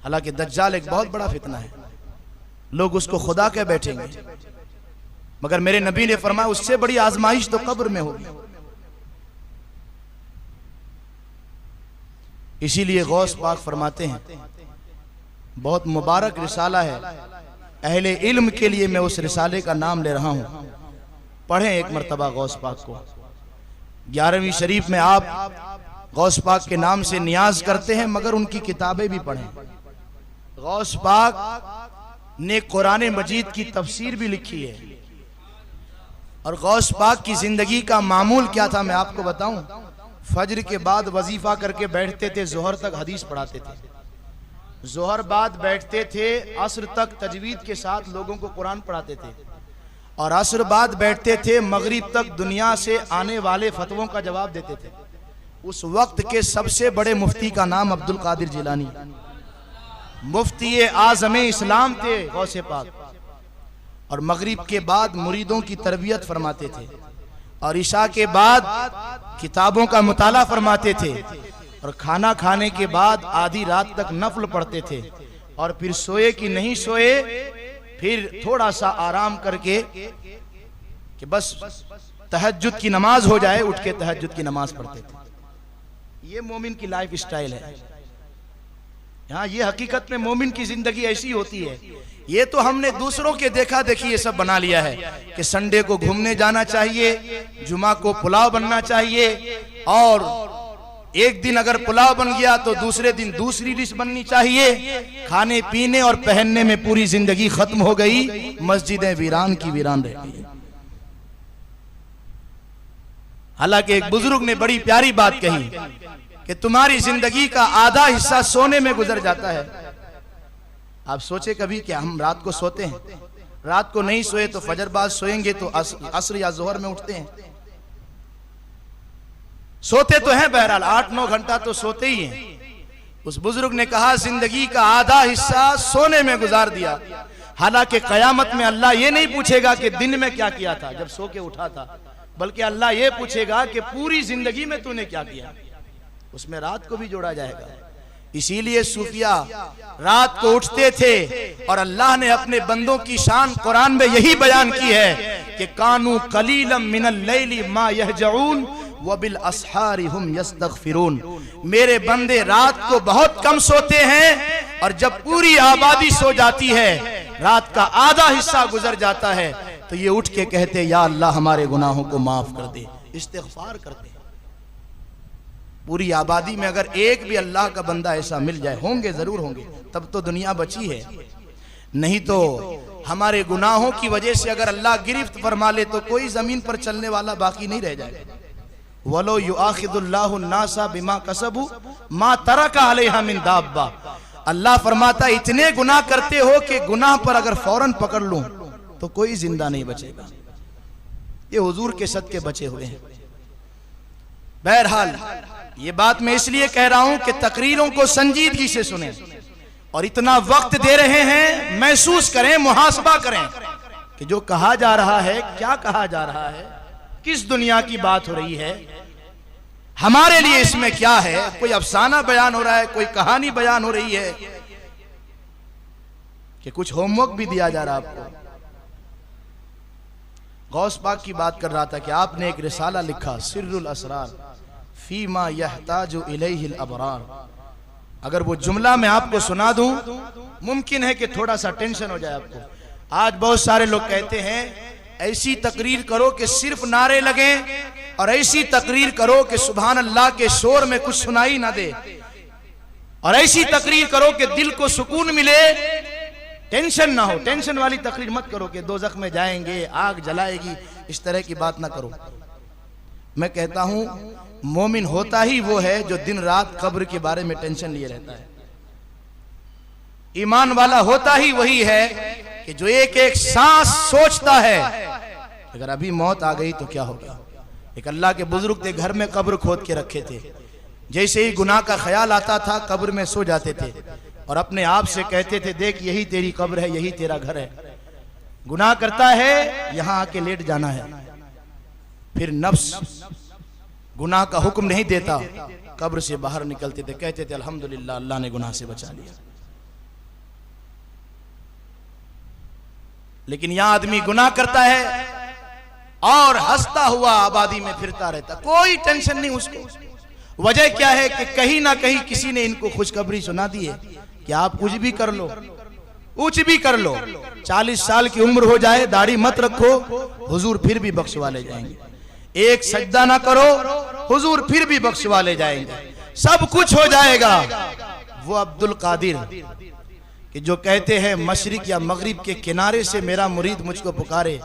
हालांकि दज्जाल एक बहुत बड़ा फितना है, लोग उसको खुदा कह बैठेंगे, मगर मेरे नबी ने फरमाया उससे बड़ी आजमाइश तो कब्र में होगी। इसीलिए गौस पाक फरमाते हैं, बहुत मुबारक रिसाला है, अहले इल्म के लिए मैं उस रिसाले का नाम ले रहा हूं। पढ़ें एक मरतबा गौस पाक को। 11वीं शरीफ में आप गौस पाक के नाम से नियाज करते हैं, मगर उनकी किताबें भी पढ़ें। गौस पाक ने कुरान मजीद की तफसीर भी लिखी है। और गौस पाक की जिंदगी का मामूल क्या था मैं आपको बताऊं। फजर के बाद वजीफा करके बैठते थे, जोहर तक हदीस पढ़ाते थे, जोहर बाद बैठते थे, असर तक तजवीद के साथ लोगों को कुरान पढ़ाते थे, और असर बाद बैठते थे, मगरिब तक दुनिया से आने वाले फतवों का जवाब देते थे। उस वक्त के सबसे बड़े मुफ्ती का नाम अब्दुल कादिर जिलानी, मुफ्ती आज़म इस्लाम थे गौसे पाक। और मगरिब के बाद मुरीदों की तरबियत फरमाते थे, और इशा के बाद किताबों का मुताला फरमाते थे, और खाना खाने के बाद आधी रात तक नफल पढ़ते थे, और फिर सोए कि नहीं सोए, फिर थोड़ा सा आराम करके कि बस तहज्जुद की नमाज हो जाए, उठ के तहज्जुद की नमाज पढ़ते थे। ये मोमिन की लाइफ स्टाइल है। हाँ, ये हकीकत में मोमिन की जिंदगी ऐसी होती है। ये तो हमने दूसरों के देखा देखी ये सब बना लिया है कि संडे को घूमने जाना चाहिए, जुमा को पुलाव बनना चाहिए, और एक दिन अगर पुलाव बन गया तो दूसरे दिन दूसरी डिश बननी चाहिए। खाने पीने और पहनने में पूरी जिंदगी खत्म हो गई, मस्जिदें वीरान की वीरान रह गई। हालांकि एक बुजुर्ग ने बड़ी प्यारी बात कही कि तुम्हारी जिंदगी का आधा हिस्सा सोने में गुजर जाता है। आप सोचे कभी कि हम रात को सोते हैं? रात को नहीं सोए तो फजर बाद सोएंगे तो असर या जोहर में उठते हैं। सोते तो हैं, बहरहाल 8-9 घंटा तो सोते ही हैं। उस बुजुर्ग ने कहा जिंदगी का आधा हिस्सा सोने में गुजार दिया। हालांकि कयामत में अल्लाह ये नहीं पूछेगा कि दिन में क्या किया था जब सो के उठा था, बल्कि अल्लाह ये पूछेगा कि पूरी जिंदगी में तूने क्या किया। उसमें रात को भी जोड़ा जाएगा। इसीलिए सूफिया रात को उठते थे, और अल्लाह ने अपने बंदों की शान कुरान में यही बयान की है कि कानू कलीलम मिनल लैली मा यहजऊन व बिल अस्हारी हुम यस्तगफिरून। मेरे बंदे रात को बहुत कम सोते हैं, और जब पूरी आबादी सो जाती है, रात का आधा हिस्सा गुजर जाता है, तो ये उठ के कहते या अल्लाह हमारे गुनाहों को माफ कर दे, इस्तिग़फ़ार करते। पूरी आबादी में अगर एक भी अल्लाह का बंदा ऐसा मिल जाए, होंगे जरूर होंगे, तब तो दुनिया बची है। नहीं तो हमारे गुनाहों की वजह से अगर अल्लाह गिरफ्त फरमा ले तो कोई जमीन पर चलने वाला बाकी नहीं रह जाए। वलो युआखिदुल्लाहु नासा बिमा कसबू मा तरका अलैहा मिन दाब्बा। अल्लाह फरमाता इतने गुनाह करते हो कि गुनाह पर अगर फौरन पकड़ लूं तो कोई जिंदा नहीं बचेगा। ये हुजूर के सदके बचे हुए हैं। बहरहाल ये बात मैं इसलिए कह रहा हूं कि तकरीरों को संजीदगी से सुने, और इतना वक्त दे रहे हैं, महसूस करें, मुहासबा करें कि जो कहा जा रहा है क्या कहा जा रहा है, किस दुनिया की बात हो रही है, हमारे लिए इसमें क्या है। कोई अफसाना बयान हो रहा है, कोई कहानी बयान हो रही है, कि कुछ होमवर्क भी दिया जा रहा है आपको। गौस पाक की बात कर रहा था कि आपने एक रिसाला लिखा, सिर्रुल असरार फीमा यहताजु इलैहिल अबरार। अगर वो जुमला मैं आपको सुना दूं, मुमकिन है कि थोड़ा सा टेंशन हो जाए आपको। आज बहुत सारे लोग कहते हैं ऐसी तकरीर करो कि सिर्फ नारे लगे, और ऐसी तकरीर करो कि सुभान अल्लाह के शोर में कुछ सुनाई ना दे, और ऐसी तकरीर करो कि दिल को सुकून मिले, टेंशन ना हो। टेंशन वाली तकरीर मत करो कि दोज़ख में जाएंगे, आग जलाएगी, इस तरह की बात ना करो। मैं कहता हूं मोमिन होता ही वो है जो दिन रात कब्र के बारे में टेंशन लिए रहता है। ईमान वाला होता ही वही है कि जो एक एक सांस सोचता है अगर अभी मौत आ गई तो क्या होगा। एक अल्लाह के बुजुर्ग थे, घर में कब्र खोद के रखे थे। जैसे ही गुनाह का ख्याल आता था कब्र में सो जाते थे, और अपने आप से कहते थे देख यही तेरी कब्र है, यही तेरा घर है। गुनाह करता है, यहां आके लेट जाना है। फिर नफ्स गुनाह का हुक्म नहीं देता, कब्र से बाहर निकलते थे, कहते थे अल्हम्दुलिल्लाह अल्लाह ने गुनाह से बचा लिया। लेकिन यहां आदमी गुनाह करता है और हंसता हुआ आबादी में फिरता रहता, कोई टेंशन नहीं उसको। वजह क्या है कि कहीं ना कहीं किसी ने इनको खुशखबरी सुना दी है कि आप कुछ भी कर लो, कुछ भी कर लो, 40 साल की उम्र हो जाए, दाढ़ी मत रखो, हुजूर फिर भी बख्शवा ले जाएंगे। एक सजदा ना करो, हुजूर फिर भी बख्शवा ले जाएंगे, सब कुछ हो जाएगा। वो अब्दुल कादिर कि जो कहते हैं मशरिक या मगरिब के किनारे से मेरा मुरीद मुझको पुकारे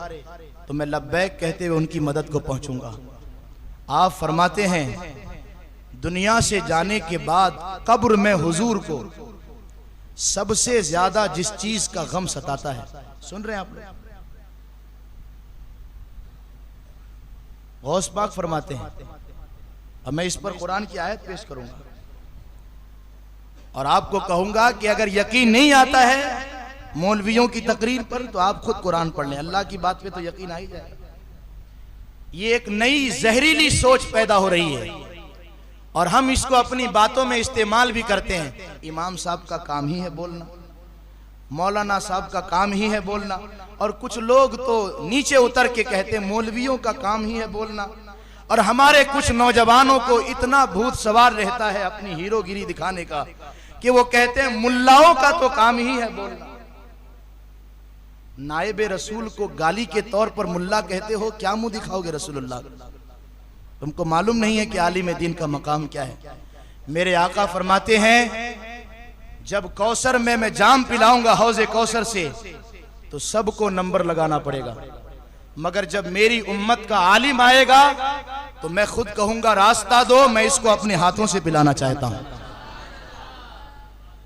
तो मैं लब्बैक कहते हुए उनकी मदद को पहुंचूंगा। आप फरमाते हैं दुनिया से जाने के बाद कब्र में हुजूर को सबसे ज्यादा जिस चीज का गम सताता है, सुन रहे हैं आप लोग, गौस पाक फरमाते हैं, अब मैं इस पर कुरान की आयत पेश करूंगा और आपको कहूंगा कि अगर यकीन नहीं आता है मौलवियों की तकरीर पर तो आप खुद कुरान पढ़ लें, अल्लाह की बात पे तो यकीन आ ही जाएगा। ये एक नई जहरीली सोच पैदा हो रही है और हम इसको अपनी बातों में इस्तेमाल भी करते हैं। इमाम साहब का काम ही है बोलना, मौलाना साहब का काम ही है बोलना, और कुछ लोग तो नीचे उतर के कहते हैं मौलवियों का काम ही है बोलना। और हमारे कुछ नौजवानों को इतना भूत सवार रहता है अपनी हीरोगिरी दिखाने का कि वो कहते हैं मुल्लाओं का तो काम ही है बोलना। नायबे रसूल को गाली के तौर पर मुल्ला कहते हो, क्या मुंह दिखाओगे रसूलुल्लाह? तुमको मालूम नहीं है कि आलिम दीन का मकाम क्या है। मेरे आका फरमाते हैं जब कौसर में मैं जाम पिलाऊंगा हौज़े कौसर से तो सबको नंबर लगाना पड़ेगा, मगर जब मेरी उम्मत का आलिम आएगा तो मैं खुद कहूंगा रास्ता दो, मैं इसको अपने हाथों से पिलाना चाहता हूं।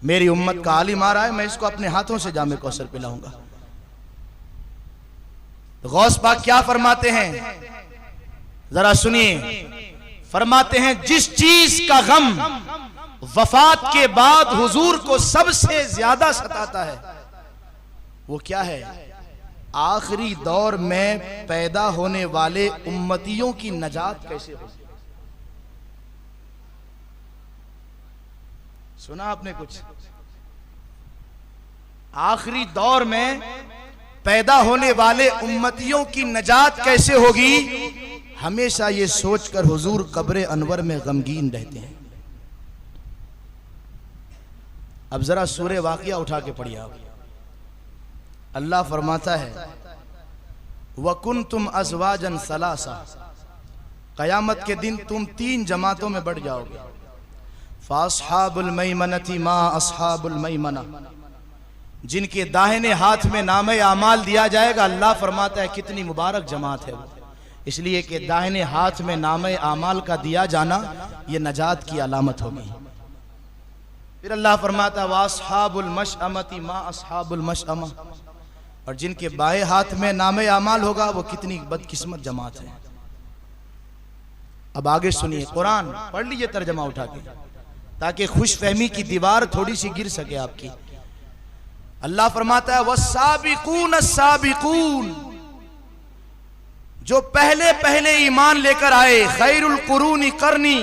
मेरी उम्मत का आलिम आ रहा है, मैं इसको अपने हाथों से जामे कौसर पिलाऊंगा। तो गौस पाक क्या फरमाते हैं जरा सुनिए। फरमाते हैं जिस चीज का गम वफात के बाद हुजूर को सबसे ज्यादा सताता है वो क्या है? आखिरी दौर में पैदा होने वाले उम्मतियों की नजात कैसे हो। सुना आपने कुछ? आखिरी दौर में पैदा होने वाले उम्मतियों की नजात कैसे होगी, हमेशा ये सोचकर हुजूर कब्र अनवर में गमगीन रहते हैं। अब जरा सूरे वाक़िया उठा के पढ़िए आप। अल्लाह फरमाता है वकुन्तुम अज़वाजन सलासा, क़यामत के दिन तुम 3 जमातों में बढ़ जाओगे। फ़अस्हाबुल मैमनति मा अस्हाबुल मैमना, जिनके दाहिने हाथ में नामे आमाल दिया जाएगा। अल्लाह फरमाता है कितनी मुबारक जमात है वो, इसलिए कि दाहिने हाथ में नामे आमाल का दिया जाना ये नजात की अलामत होगी। फिर अल्लाह फरमाता है वास्हाबुल मशअमति मा अस्हाबुल मशअमा, और जिनके बाएं हाथ में नामे आमाल होगा वो कितनी बदकिस्मत जमात है। अब आगे सुनिए, कुरान पढ़ लीजिए तर्जमा उठा के, ताकि खुशफहमी की दीवार थोड़ी सी गिर सके आपकी। अल्लाह फरमाता है वस्साबिकून अस्साबिकून, जो पहले पहले ईमान लेकर आए। खैरुल कुरूनी करनी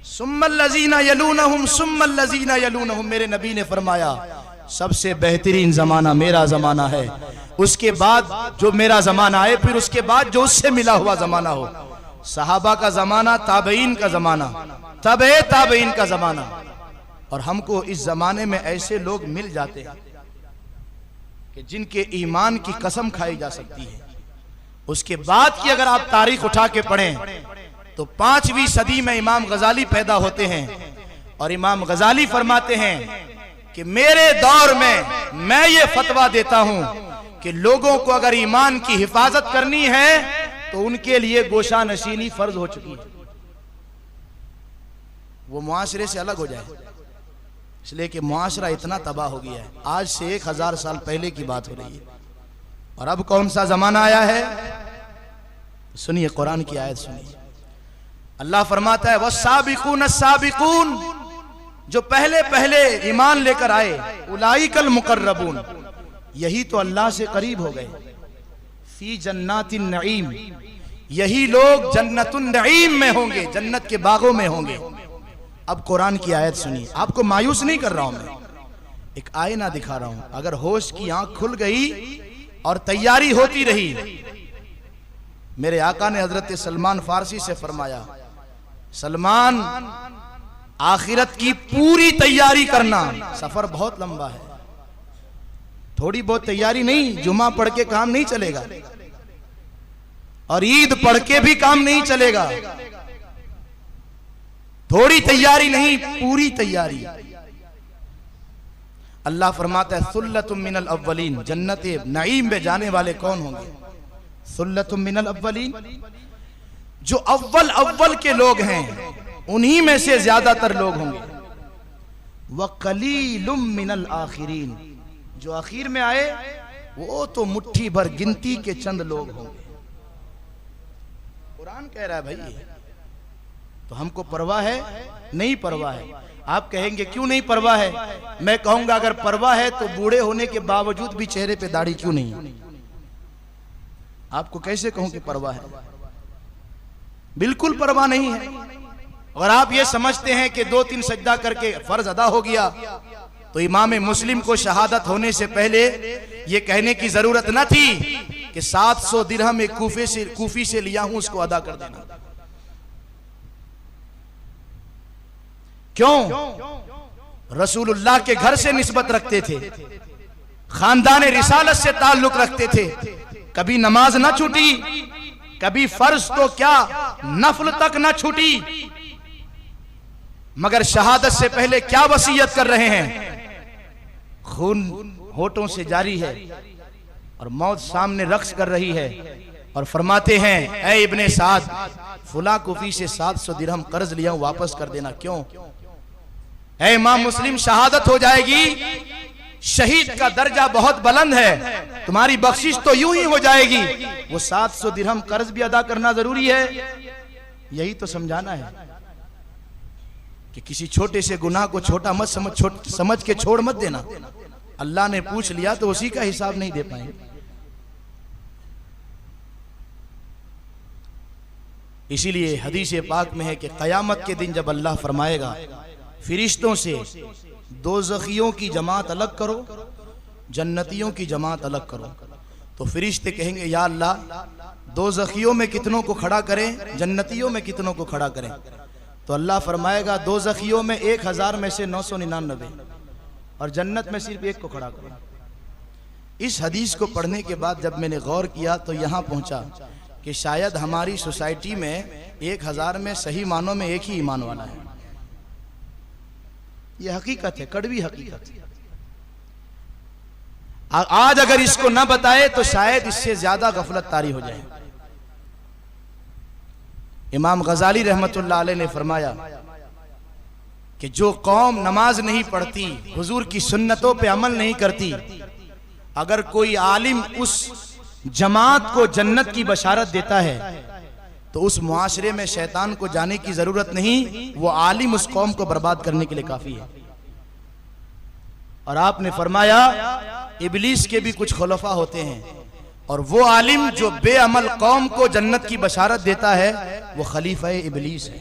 सुम्मल लजीना यलूनहुम सुम्मल लजीना यलूनहुम, मेरे नबी ने फरमाया सबसे बेहतरीन जमाना मेरा जमाना है, उसके बाद जो मेरा जमाना आए, फिर उसके बाद जो उससे मिला हुआ जमाना हो। सहाबा का जमाना, ताबईन का जमाना, तबे ताबईन का जमाना, और हमको इस जमाने में ऐसे लोग मिल जाते हैं कि जिनके ईमान की कसम खाई जा सकती है। उसके बाद की अगर आप तारीख उठा के पढ़ें तो 5वीं सदी में इमाम गजाली पैदा होते हैं, और इमाम गजाली फरमाते हैं कि मेरे दौर में मैं ये फतवा देता हूं कि लोगों को अगर ईमान की हिफाजत करनी है तो उनके लिए गोशा नशीनी फर्ज हो चुकी है, वो मुआशरे से अलग हो जाए, इसलिए कि मुआशरा इतना तबाह हो गया है। आज से 1000 साल पहले की बात हो रही है, और अब कौन सा जमाना आया है? सुनिए कुरान की आयत सुनिए। अल्लाह फरमाता है वस्साबिकून अस्साबिकून, जो पहले पहले ईमान लेकर आए। उलाइकल मुकर्रबून, यही तो अल्लाह से करीब हो गए। फी जन्नातिन नईम, यही लोग जन्नतुन नईम में होंगे, जन्नत के बागों में होंगे। अब कुरान की आयत सुनिए, आपको मायूस नहीं कर रहा हूं मैं, एक आईना दिखा रहा हूं। अगर होश की आंख खुल गई और तैयारी होती रही, मेरे आका ने हजरत सलमान फारसी से फरमाया सलमान आखिरत की पूरी तैयारी करना, सफर बहुत लंबा है, थोड़ी बहुत तैयारी नहीं। जुमा पढ़ के काम नहीं चलेगा, और ईद पढ़ के भी काम नहीं चलेगा। थोड़ी तैयारी नहीं, पूरी तैयारी। अल्लाह फरमाता है सुल्लतुम मिनल अव्वलीन, जन्नत नईम में जाने वाले कौन होंगे? सुल्लतुम मिनल अव्वलीन, जो अव्वल के लोग हैं उन्हीं में से ज्यादातर लोग होंगे। व कलीलुम मिनल आखिरीन, जो आखिर में आए वो तो मुट्ठी भर गिनती के चंद लोग होंगे। कुरान कह रहा है भाई, तो हमको परवाह है? नहीं परवाह है। आप कहेंगे क्यों नहीं परवाह है? मैं कहूंगा अगर परवाह है तो बूढ़े होने के बावजूद भी चेहरे पे दाढ़ी क्यों नहीं? आपको कैसे कहूं कि परवाह है? बिल्कुल परवाह नहीं है। और आप ये समझते हैं कि 2-3 सजदा करके फर्ज अदा हो गया, तो इमाम मुस्लिम को शहादत होने से पहले ये कहने की जरूरत न थी कि 700 दिरहम एक कूफी से लिया हूं, उसको अदा कर देना। क्यों? रसूलुल्लाह के घर से निस्बत रखते थे, खानदान रिसालत से ताल्लुक रखते थे। कभी नमाज ना छूटी, कभी फर्ज तो क्या नफल तक ना छूटी, मगर शहादत से पहले क्या वसीयत कर रहे हैं? खून होठों से जारी है और मौत सामने रक्स कर रही है, और फरमाते हैं, ऐ इब्ने साद, फुला कुफी से 700 दिरहम कर्ज लिया हूं, वापस कर देना। क्यों? ऐ इमाम मुस्लिम, शहादत हो जाएगी, शहीद का दर्जा बहुत बुलंद है, तुम्हारी बख्शिश तो यूं ही हो जाएगी, वो 700 दिरहम कर्ज भी अदा करना जरूरी है। यही तो समझाना है कि किसी छोटे से गुनाह को छोटा मत समझ के छोड़ मत देना। अल्लाह ने पूछ लिया तो उसी का हिसाब नहीं दे पाएंगे। इसीलिए हदीस पाक में है कि क़यामत के दिन जब अल्लाह फरमाएगा फिरिश्तों से, दोज़खियों की जमात अलग करो, जन्नतियों की जमात अलग करो, तो फिरिश्ते कहेंगे, या अल्लाह, दोज़खियों में कितनों को खड़ा करें, जन्नतियों में कितनों को खड़ा करें? तो अल्लाह फरमाएगा, दोज़खियों में 1000 में से 999 और जन्नत में सिर्फ 1 को खड़ा करो। इस हदीस को पढ़ने के बाद जब मैंने गौर किया तो यहां पहुंचा कि शायद हमारी सोसाइटी में 1000 में सही मानों में 1 ही ईमान वाला है। यह हकीकत है, कड़वी हकीकत है। आज अगर इसको न बताए तो शायद इससे ज्यादा गफलत तारी हो जाए। इमाम गजाली रहमतुल्लाह अलैह ने फरमाया कि जो कौम नमाज नहीं पढ़ती, हुजूर की सुन्नतों पे अमल नहीं करती, अगर कोई आलिम उस जमात को जन्नत की बशारत देता है तो उस मुआशरे में शैतान को जाने की जरूरत नहीं, वो आलिम उस कौम को बर्बाद करने के लिए काफी है। और आपने फरमाया, इबलीस के भी कुछ खुलफा होते हैं, और वो आलिम जो बेअमल कौम को जन्नत की बशारत देता है वो खलीफा इबलीस है,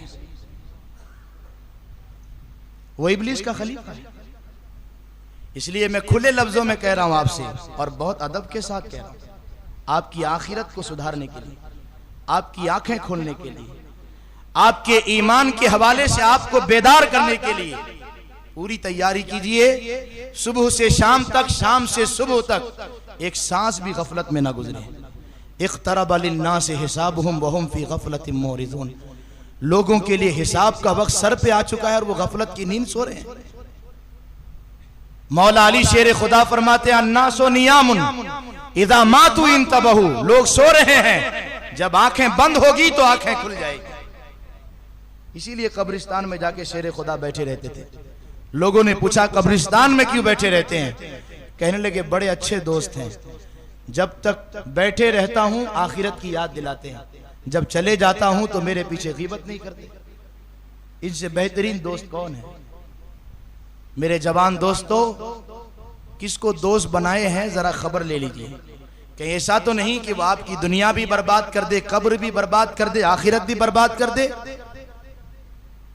वो इबलीस का खलीफा है। इसलिए मैं खुले लफ्जों में कह रहा हूं आपसे, और बहुत अदब के साथ कह रहा हूं, आपकी आखिरत को सुधारने के लिए, आपकी आंखें खोलने के लिए, आपके ईमान के हवाले से आपको बेदार करने के लिए पूरी तैयारी कीजिए। सुबह से शाम तक, शाम से सुबह तक एक सांस भी गफलत में ना गुजरे। इख्तरब लिन्नास हिसाबुहुम वहुम फी गफलतिन मुरिदून, लोगों के लिए हिसाब का वक्त सर पे आ चुका है और वो गफलत की नींद सो रहे हैं। मौला अली शेर खुदा फरमाते हैं, अन्नासु नियामुन इज़ा मातू इंतबहू, लोग सो रहे हैं, जब आंखें बंद होगी तो आंखें खुल जाएगी। इसीलिए कब्रिस्तान में जाके शेर खुदा बैठे रहते थे। लोगों ने पूछा, कब्रिस्तान में क्यों बैठे रहते हैं? कहने लगे, बड़े अच्छे दोस्त हैं, जब तक बैठे रहता हूं आखिरत की याद दिलाते हैं, जब चले जाता हूं तो मेरे पीछे गीबत नहीं करते। इनसे बेहतरीन दोस्त कौन है? मेरे जवान दोस्तों, किसको दोस्त बनाए हैं जरा खबर ले लीजिए। कहीं ऐसा तो नहीं कि वो आपकी दुनिया भी बर्बाद कर दे, कब्र भी बर्बाद कर दे, आखिरत भी बर्बाद कर दे,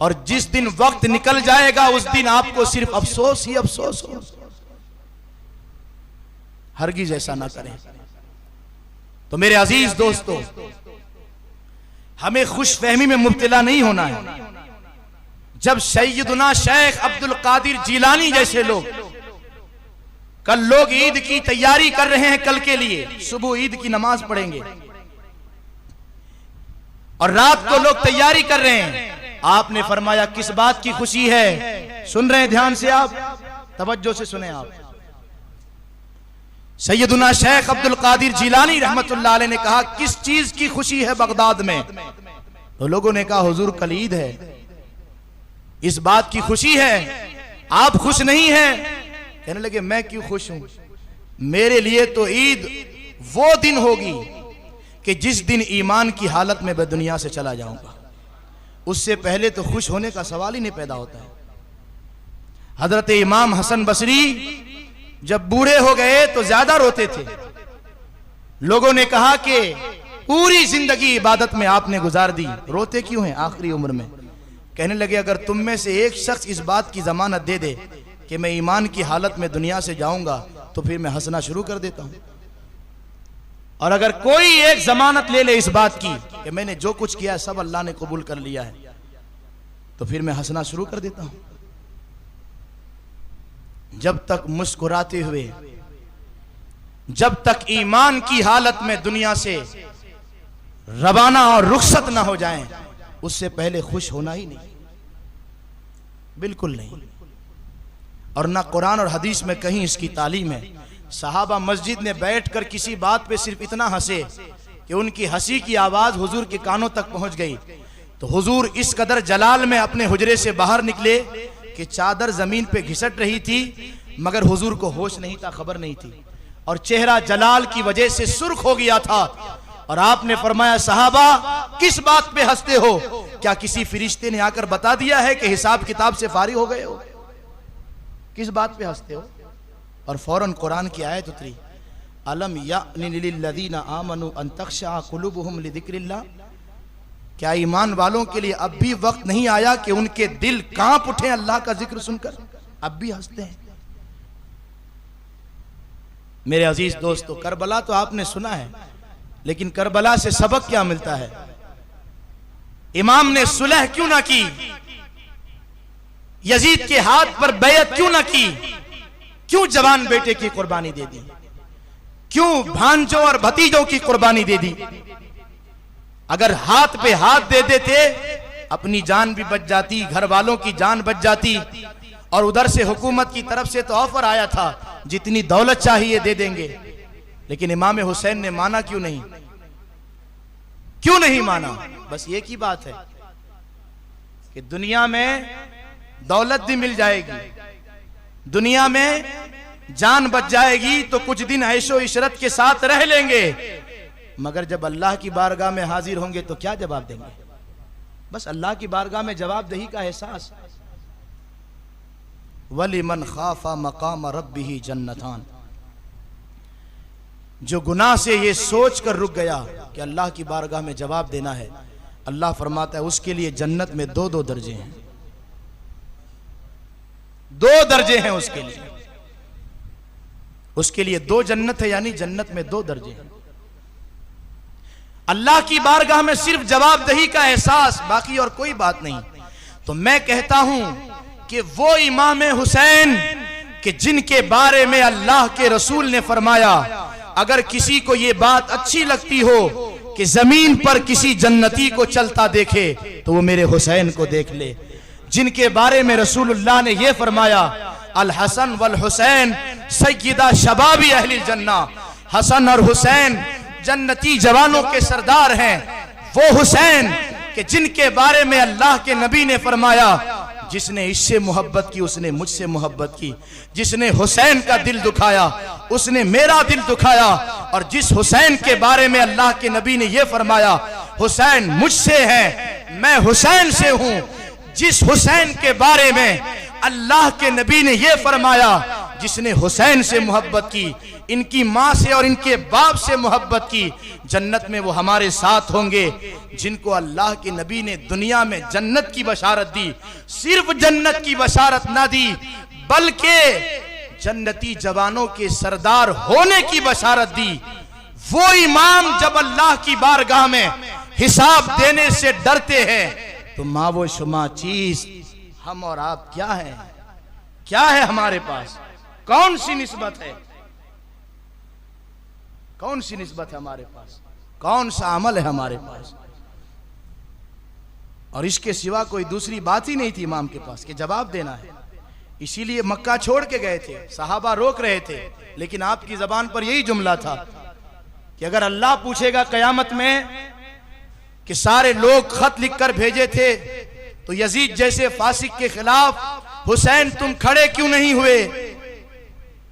और जिस दिन वक्त निकल जाएगा उस दिन आपको सिर्फ अफसोस ही अफसोस हो। हरगिज ऐसा ना करें। तो मेरे अजीज दोस्तों, हमें खुशफहमी में मुब्तला नहीं होना है। जब सैयदुना शेख अब्दुल कादिर जीलानी जैसे लोग, कल लोग ईद की तैयारी कर रहे हैं, कल के लिए सुबह ईद की नमाज पढ़ेंगे और रात को लोग तैयारी कर रहे हैं, आपने फरमाया किस बात की खुशी है? सुन रहे हैं ध्यान से, आप तवज्जो से सुने। आप सैयदुना शेख अब्दुल कादिर जीलानी रहमतुल्लाह अलैह ने कहा, किस चीज की खुशी है बगदाद में? तो लोगों ने कहा, हुजूर कल ईद है, इस बात की खुशी है, आप खुश नहीं हैं? कहने लगे, मैं क्यों खुश हूं? मेरे लिए तो ईद वो दिन होगी कि जिस दिन ईमान की हालत में मैं दुनिया से चला जाऊंगा, उससे पहले तो खुश होने का सवाल ही नहीं पैदा होता है। हजरत इमाम हसन बसरी जब बूढ़े हो गए तो ज्यादा रोते थे। लोगों ने कहा कि पूरी जिंदगी इबादत में आपने गुजार दी, रोते क्यों हैं आखिरी उम्र में? कहने लगे, अगर तुम में से एक शख्स इस बात की जमानत दे दे कि मैं ईमान की हालत में दुनिया से जाऊंगा तो फिर मैं हंसना शुरू कर देता हूं, और अगर कोई एक जमानत ले ले इस बात की कि मैंने जो कुछ किया सब अल्लाह ने कबूल कर लिया है, तो फिर मैं हंसना शुरू कर देता हूं। जब तक मुस्कुराते हुए, जब तक ईमान की हालत में दुनिया से रवाना और रुखसत ना हो जाएं, उससे पहले खुश होना ही नहीं, बिल्कुल नहीं। और ना कुरान और हदीस में कहीं इसकी तालीम है। सहाबा मस्जिद में बैठकर किसी बात पे सिर्फ इतना हंसे कि उनकी हंसी की आवाज हुजूर के कानों तक पहुंच गई, तो हुजूर इस कदर जलाल में अपने हुजरे से बाहर निकले कि चादर जमीन पे घिसट रही थी, मगर हुजूर को होश नहीं था, खबर नहीं थी, और चेहरा जलाल की वजह से सुर्ख हो गया था। और आपने फरमाया, सहाबा किस बात पे हंसते हो? क्या किसी फरिश्ते ने आकर बता दिया है कि हिसाब किताब से फारिग हो गए हो? किस बात पे हंसते हो? और फौरन कुरान की आयत उतरी, अलम यानि लिल्लज़ीना आमनु अन तख़शअ क़ुलूबुहुम लिज़िक्रिल्लाह। क्या ईमान वालों के लिए अब भी वक्त नहीं आया कि उनके दिल कांप उठे अल्लाह का जिक्र सुनकर? अब भी हंसते हैं। मेरे अजीज दोस्तों, करबला तो आपने सुना है, लेकिन करबला से सबक क्या मिलता है? इमाम ने सुलह क्यों ना की? यजीद के हाथ पर बैयत क्यों ना की? क्यों जवान बेटे की कुर्बानी दे दी? क्यों भांजों और भतीजों की कुर्बानी दे दी? अगर हाथ पे हाथ दे देते, अपनी जान भी बच जाती, घर वालों की जान बच जाती, और उधर से हुकूमत की तरफ से तो ऑफर आया था, जितनी दौलत चाहिए दे देंगे। लेकिन इमाम हुसैन ने माना क्यों नहीं? क्यों नहीं माना? बस एक ही बात है कि दुनिया में दौलत भी मिल जाएगी, दुनिया में जान बच जाएगी, तो कुछ दिन ऐशो इशरत के साथ रह लेंगे, मगर जब अल्लाह की बारगाह में हाजिर होंगे तो क्या जवाब देंगे? बस अल्लाह की बारगाह में जवाबदेही का एहसास। वलिमन खाफा मकाम रब्बिही जन्नतान। जो गुनाह से ये सोच कर रुक गया कि अल्लाह की बारगाह में जवाब देना है, अल्लाह फरमाता है उसके लिए जन्नत में दो दो दर्जे हैं, दो दर्जे हैं उसके लिए दो जन्नत है, यानी जन्नत में दो दर्जे हैं। अल्लाह की बारगाह में सिर्फ जवाबदेही का एहसास, बाकी और कोई बात नहीं। तो मैं कहता हूं कि वो इमाम हुसैन कि जिनके बारे में अल्लाह के रसूल ने फरमाया, अगर किसी को ये बात अच्छी लगती हो कि जमीन पर किसी जन्नती को चलता देखे, तो वो मेरे हुसैन को देख ले। जिनके बारे में रसूलुल्लाह ने ये फरमाया, अल हसन वल हुसैन सय्यदा शबाबी अहलिल जन्ना। हसन और हुसैन जन्नती जवानों के सरदार हैं। वो हुसैन कि जिनके बारे में अल्लाह के नबी ने फरमाया, जिसने इससे मोहब्बत की उसने मुझसे मोहब्बत की, जिसने हुसैन का दिल दुखाया उसने मेरा दिल दुखाया। और जिस हुसैन के बारे में अल्लाह के नबी ने यह फरमाया, हुसैन मुझसे है, मैं हुसैन से हूं, जिस हुसैन के बारे में अल्लाह के नबी ने यह फरमाया, जिसने हुसैन से मोहब्बत की, इनकी मां से और इनके बाप से मोहब्बत की, जन्नत में वो हमारे साथ होंगे। जिनको अल्लाह के नबी ने दुनिया में जन्नत की बशारत दी, सिर्फ जन्नत की बशारत ना दी, बल्कि जन्नती जवानों के सरदार होने की बशारत दी। वो इमाम जब अल्लाह की बारगाह में हिसाब देने से डरते हैं, तो माँ वो शुमा चीज हम और आप क्या है? क्या है हमारे पास? कौन सी निस्बत है? कौन सी निस्बत है हमारे पास? कौन सा अमल है हमारे पास? और इसके सिवा कोई दूसरी बात ही नहीं थी इमाम के पास कि जवाब देना है। इसीलिए मक्का छोड़ के गए थे, सहाबा रोक रहे थे, लेकिन आपकी जबान पर यही जुमला था कि अगर अल्लाह पूछेगा कयामत में कि सारे लोग खत लिखकर भेजे थे, तो यजीद जैसे फासिक के खिलाफ हुसैन तुम खड़े क्यों नहीं हुए,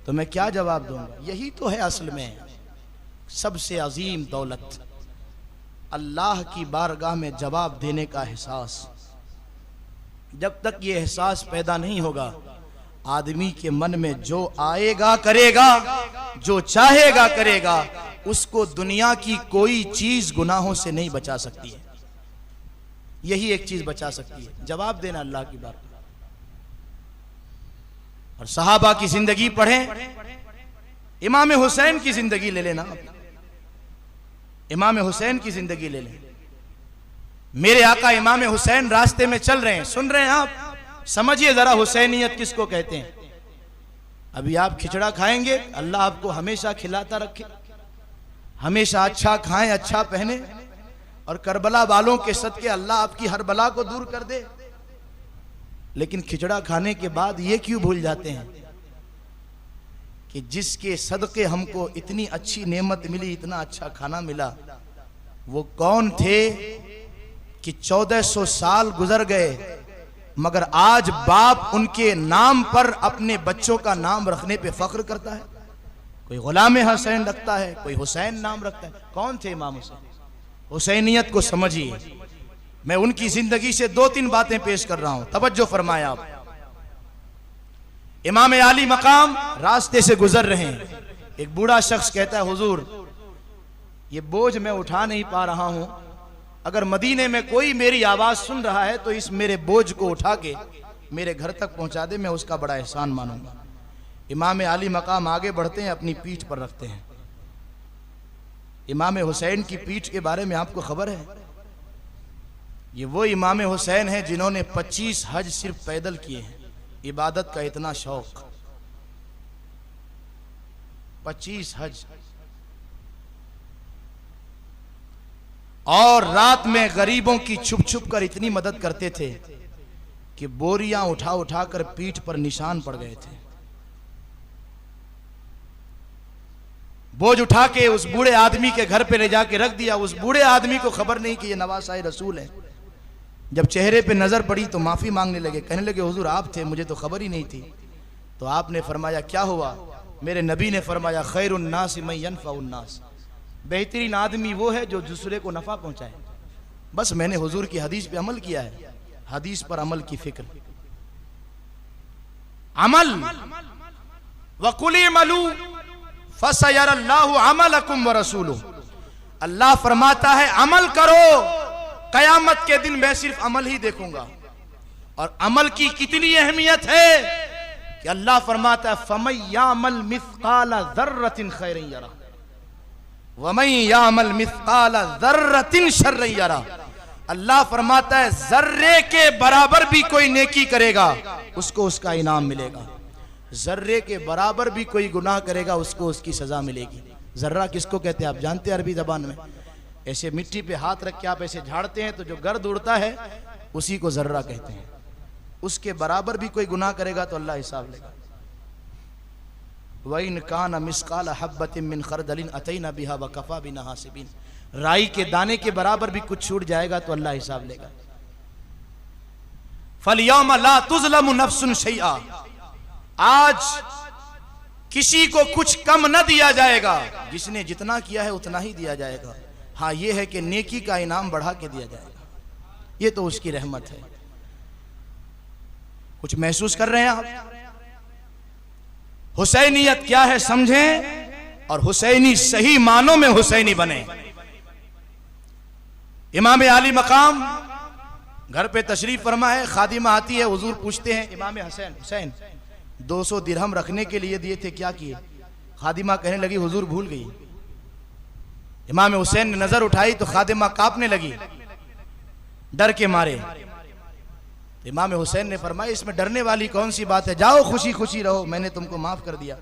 तो मैं क्या जवाब दूंगा? यही तो है असल में सबसे अजीम दौलत, अल्लाह की बारगाह में जवाब देने का एहसास। जब तक ये एहसास पैदा नहीं होगा, आदमी के मन में जो आएगा करेगा, जो चाहेगा करेगा, उसको दुनिया की कोई चीज गुनाहों से नहीं बचा सकती है। यही एक चीज बचा सकती है, जवाब देना अल्लाह की बारगाह। और सहाबा की जिंदगी पढ़ें, इमाम हुसैन की जिंदगी ले लेना, इमाम हुसैन की जिंदगी ले लें। मेरे आका इमाम हुसैन रास्ते में चल रहे हैं, सुन रहे हैं आप, समझिए जरा हुसैनियत किसको कहते हैं। अभी आप खिचड़ा खाएंगे, अल्लाह आपको हमेशा खिलाता रखे, हमेशा अच्छा खाएं, अच्छा पहने, और करबला वालों के सदके अल्लाह आपकी हर बला को दूर कर दे। लेकिन खिचड़ा खाने के बाद ये क्यों भूल जाते हैं कि जिसके सदके हमको इतनी अच्छी नेमत मिली, इतना अच्छा खाना मिला, वो कौन थे कि 1400 साल गुजर गए मगर आज बाप उनके नाम पर अपने बच्चों का नाम रखने पे फख्र करता है। कोई गुलाम हुसैन रखता है, कोई हुसैन नाम रखता है। कौन थे इमाम हुसैन? हुसैनियत को समझिए। मैं उनकी जिंदगी से 2-3 बातें पेश कर रहा हूं, तवज्जो फरमाएं आप। इमाम आली मकाम रास्ते से गुजर रहे हैं, एक बूढ़ा शख्स कहता है, हुजूर ये बोझ मैं उठा नहीं पा रहा हूं, अगर मदीने में कोई मेरी आवाज सुन रहा है तो इस मेरे बोझ को उठा के मेरे घर तक पहुंचा दे, मैं उसका बड़ा एहसान मानूंगा। इमाम आली मकाम आगे बढ़ते हैं, अपनी पीठ पर रखते हैं। इमाम हुसैन की पीठ के बारे में आपको खबर है? ये वो इमाम हुसैन है जिन्होंने 25 हज सिर्फ पैदल किए हैं। इबादत का इतना शौक, 25 हज, और रात में गरीबों की छुप छुप कर इतनी मदद करते थे कि बोरियां उठा उठा कर पीठ पर निशान पड़ गए थे। बोझ उठा के उस बूढ़े आदमी के घर पे ले जाके रख दिया। उस बूढ़े आदमी को खबर नहीं कि ये नवासाई रसूल है। जब चेहरे पे नजर पड़ी तो माफी मांगने लगे, कहने लगे हुजूर आप थे, मुझे तो खबर ही नहीं थी। तो आपने फरमाया क्या हुआ? मेरे नबी ने फरमाया खैरुन नास मन यनफउन नास, बेहतरीन आदमी वो है जो दूसरे को नफा पहुंचाए। बस मैंने हुजूर की हदीस पे अमल किया है। हदीस पर अमल की फिक्र, अमल वकुली मलू फसयरल्लाहु अमलकुम व रसूलुहु। अल्लाह फरमाता है अमल करो, कयामत के दिन मैं सिर्फ अमल ही देखूंगा। और अमल की कितनी अहमियत है कि अल्लाह फरमाता है फमन यामल मिस्काला ज़र्रतिन खैरन यरा वमन यामल मिस्काला ज़र्रतिन शर्रन यरा। अल्लाह फरमाता है जर्रे के बराबर भी कोई नेकी करेगा उसको उसका इनाम मिलेगा, जर्रे के बराबर भी कोई गुनाह करेगा उसको उसकी सजा मिलेगी। जर्रा किसको कहते हैं आप जानते हैं? अरबी जबान में ऐसे मिट्टी पे हाथ रख के आप ऐसे झाड़ते हैं तो जो गर्द उड़ता है उसी को जर्रा कहते हैं। उसके बराबर भी कोई गुनाह करेगा तो अल्लाह हिसाब लेगा। वइन कान मिस्काल हब्बतिन मिन खरदलिन अतैना बिहा व कफा बिना हासिबिन। राई के दाने के बराबर भी कुछ छूट जाएगा तो अल्लाह हिसाब लेगा। फलयौम ला तुज़लमु नफ्सुन शैआ, आज किसी को कुछ कम न दिया जाएगा, जिसने जितना किया है उतना ही दिया जाएगा। हाँ ये है कि नेकी का इनाम बढ़ा के दिया जाएगा, ये तो उसकी रहमत है। कुछ महसूस कर रहे हैं आप? हुसैनियत क्या है समझें और हुसैनी सही मानों में हुसैनी बने। इमाम आली मकाम घर पे तशरीफ फरमा है, खादिमा आती है, हुजूर पूछते हैं इमाम हुसैन 200 दिरहम रखने के लिए दिए थे, क्या किए? खादिमा कहने लगी हुजूर भूल गई। इमाम हुसैन ने नजर उठाई तो खादिमा कांपने लगी डर के मारे। तो इमाम हुसैन ने फरमाया इसमें डरने वाली कौन सी बात है, जाओ खुशी खुशी रहो, मैंने तुमको माफ कर दिया।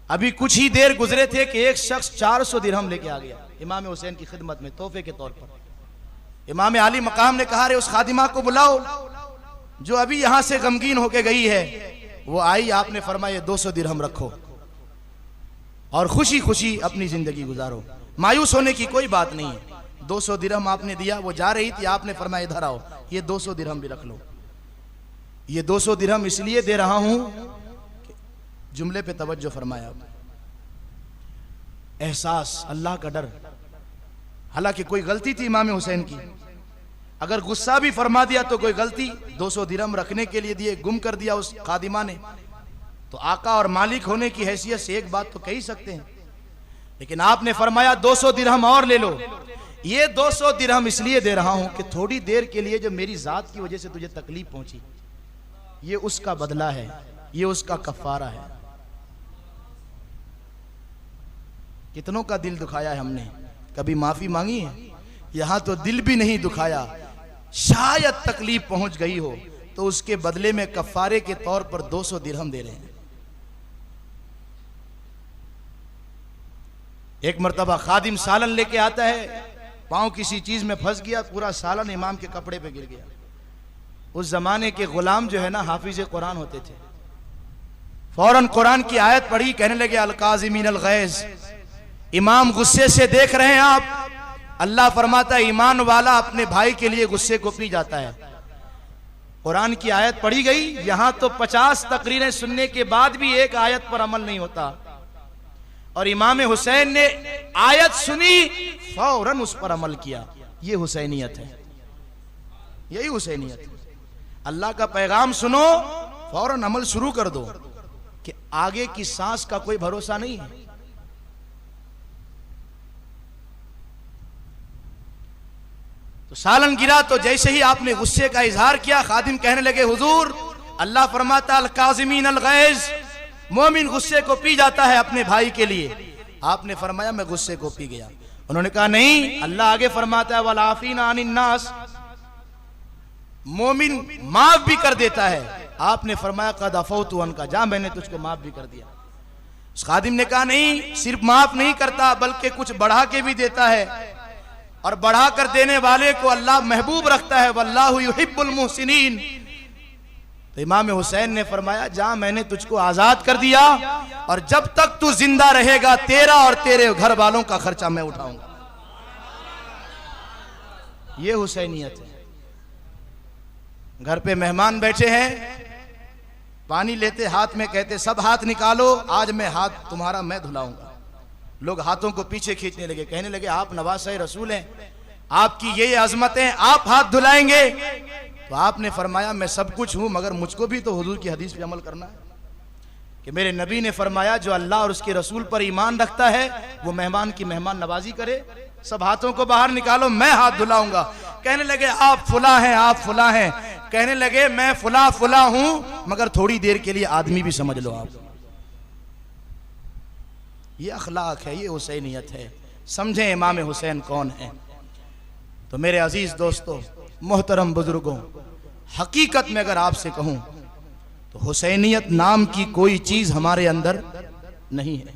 अभी कुछ ही देर गुजरे थे कि एक शख्स 400 दिरहम लेके आ गया इमाम हुसैन की खिदमत में तोहफे के तौर पर। इमाम आली मकाम ने कहा रे उस खादिमा को बुलाओ जो अभी यहां से गमगीन होके गई है। वो आई, आपने फरमाया 200 दिरहम रखो और खुशी खुशी अपनी जिंदगी गुजारो, मायूस होने की कोई बात नहीं है। 200 दिरहम आपने दिया, वो जा रही थी, आपने फरमाया इधर आओ ये 200 दिरहम भी रख लो। ये 200 दिरहम इसलिए दे रहा हूं, जुमले पे तवज्जो फरमाया, एहसास, अल्लाह का डर। हालांकि कोई गलती थी इमाम हुसैन की, अगर गुस्सा भी फरमा दिया तो कोई गलती। 200 दिरहम रखने के लिए दिए, गुम कर दिया उस खादिमा ने, तो आका और मालिक होने की हैसियत से एक बात तो कह ही सकते हैं। लेकिन आपने फरमाया 200 दिरहम और ले लो। ये 200 दिरहम इसलिए दे रहा हूं कि थोड़ी देर के लिए जो मेरी जात की वजह से तुझे तकलीफ पहुंची, ये उसका बदला है, ये उसका कफारा है। कितनों का दिल दुखाया है हमने, कभी माफी मांगी है? यहां तो दिल भी नहीं दुखाया, शायद तकलीफ पहुंच गई हो तो उसके बदले में कफारे के तौर पर 200 दिरहम दे रहे हैं। एक मर्तबा खादिम सालन लेके आता है, पांव किसी चीज में फंस गया, पूरा सालन इमाम के कपड़े पे गिर गया। उस जमाने के गुलाम जो है ना हाफिज कुरान होते थे, फौरन कुरान की आयत पढ़ी, कहने लगे अल-काज़िमीन अल-गैज़, इमाम गुस्से से देख रहे हैं आप। अल्लाह फरमाता है ईमान वाला अपने भाई के लिए गुस्से को पी जाता है। कुरान की आयत पढ़ी गई, यहां तो 50 तकरीरें सुनने के बाद भी एक आयत पर अमल नहीं होता, और इमाम हुसैन ने आयत सुनी, फौरन उस पर अमल किया। ये हुसैनियत है, यही हुसैनियत है। अल्लाह का पैगाम सुनो, फौरन अमल शुरू कर दो, कि आगे की सांस का कोई भरोसा नहीं है। तो सालन गिरा तो जैसे ही आपने गुस्से का इजहार किया, खादिम कहने लगे हुजूर, अल्लाह फरमाता अल-काज़िमीन अल-गैज़, मोमिन गुस्से को पी जाता है अपने भाई के लिए। आपने फरमाया मैं गुस्से को पी गया। उन्होंने कहा नहीं, अल्लाह आगे फरमाता है वल आफ़ीना अनिन नास, मोमिन माफ भी कर देता है। आपने फरमाया कद अफ़ौतु अन्का, जा मैंने तुझको माफ भी कर दिया। उस खादिम ने कहा नहीं, सिर्फ माफ नहीं करता बल्कि कुछ बढ़ा के भी देता है, और बढ़ा कर देने वाले को अल्लाह महबूब रखता है, वल्लाहु युहिब्बुल मुहसिनीन। तो इमाम हुसैन ने फरमाया जा मैंने तुझको आजाद कर दिया, और जब तक तू जिंदा रहेगा तेरा और तेरे घर वालों का खर्चा मैं उठाऊंगा। ये हुसैनियत है। घर पे मेहमान बैठे हैं, पानी लेते हाथ में, कहते सब हाथ निकालो, आज मैं हाथ तुम्हारा मैं धुलाऊंगा। लोग हाथों को पीछे खींचने लगे, कहने लगे आप नवासे रसूल हैं, आपकी ये अजमतें, आप हाथ धुलाएंगे। तो आपने फरमाया मैं सब कुछ हूं, मगर मुझको भी तो हुजूर की हदीस पे अमल करना है, कि मेरे नबी ने फरमाया जो अल्लाह और उसके रसूल पर ईमान रखता है वो मेहमान की मेहमान नवाजी करे। सब हाथों को बाहर निकालो, मैं हाथ धुलाऊंगा। कहने लगे आप फुला हैं, आप फुला हैं। कहने लगे मैं फुला फुला हूं, मगर थोड़ी देर के लिए आदमी भी समझ लो आप। ये अखलाक है, ये हुसैनियत है। समझें इमाम हुसैन कौन है। तो मेरे अजीज दोस्तों, मोहतरम बुजुर्गों, हकीकत में अगर आपसे कहूं तो हुसैनियत नाम की कोई चीज हमारे अंदर नहीं है।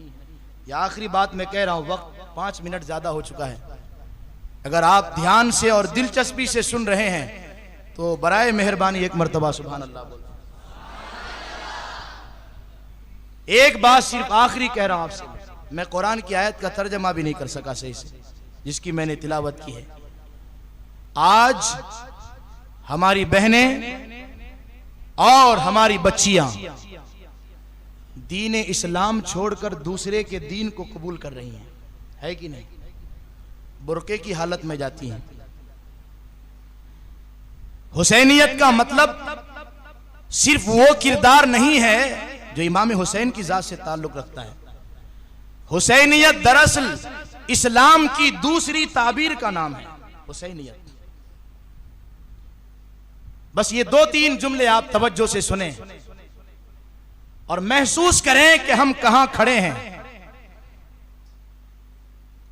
ये आखिरी बात मैं कह रहा हूं, वक्त 5 मिनट ज्यादा हो चुका है। अगर आप ध्यान से और दिलचस्पी से सुन रहे हैं तो बराए मेहरबानी एक मर्तबा सुभान अल्लाह बोलो। एक बात सिर्फ आखिरी कह रहा हूं आपसे, मैं कुरान की आयत का तर्जमा भी नहीं कर सका सही से, जिसकी मैंने तिलावत की है। आज हमारी बहनें और हमारी बच्चियां दीन इस्लाम छोड़कर दूसरे के दीन को कबूल कर रही हैं, है कि नहीं? बुर्के की हालत में जाती हैं। हुसैनियत का मतलब सिर्फ वो किरदार नहीं है जो इमाम हुसैन की जात से ताल्लुक रखता है। हुसैनियत दरअसल इस्लाम की दूसरी ताबीर का नाम है, हुसैनियत। बस ये 2-3 जुमले आप तवज्जो से सुने और महसूस करें कि हम कहां खड़े हैं।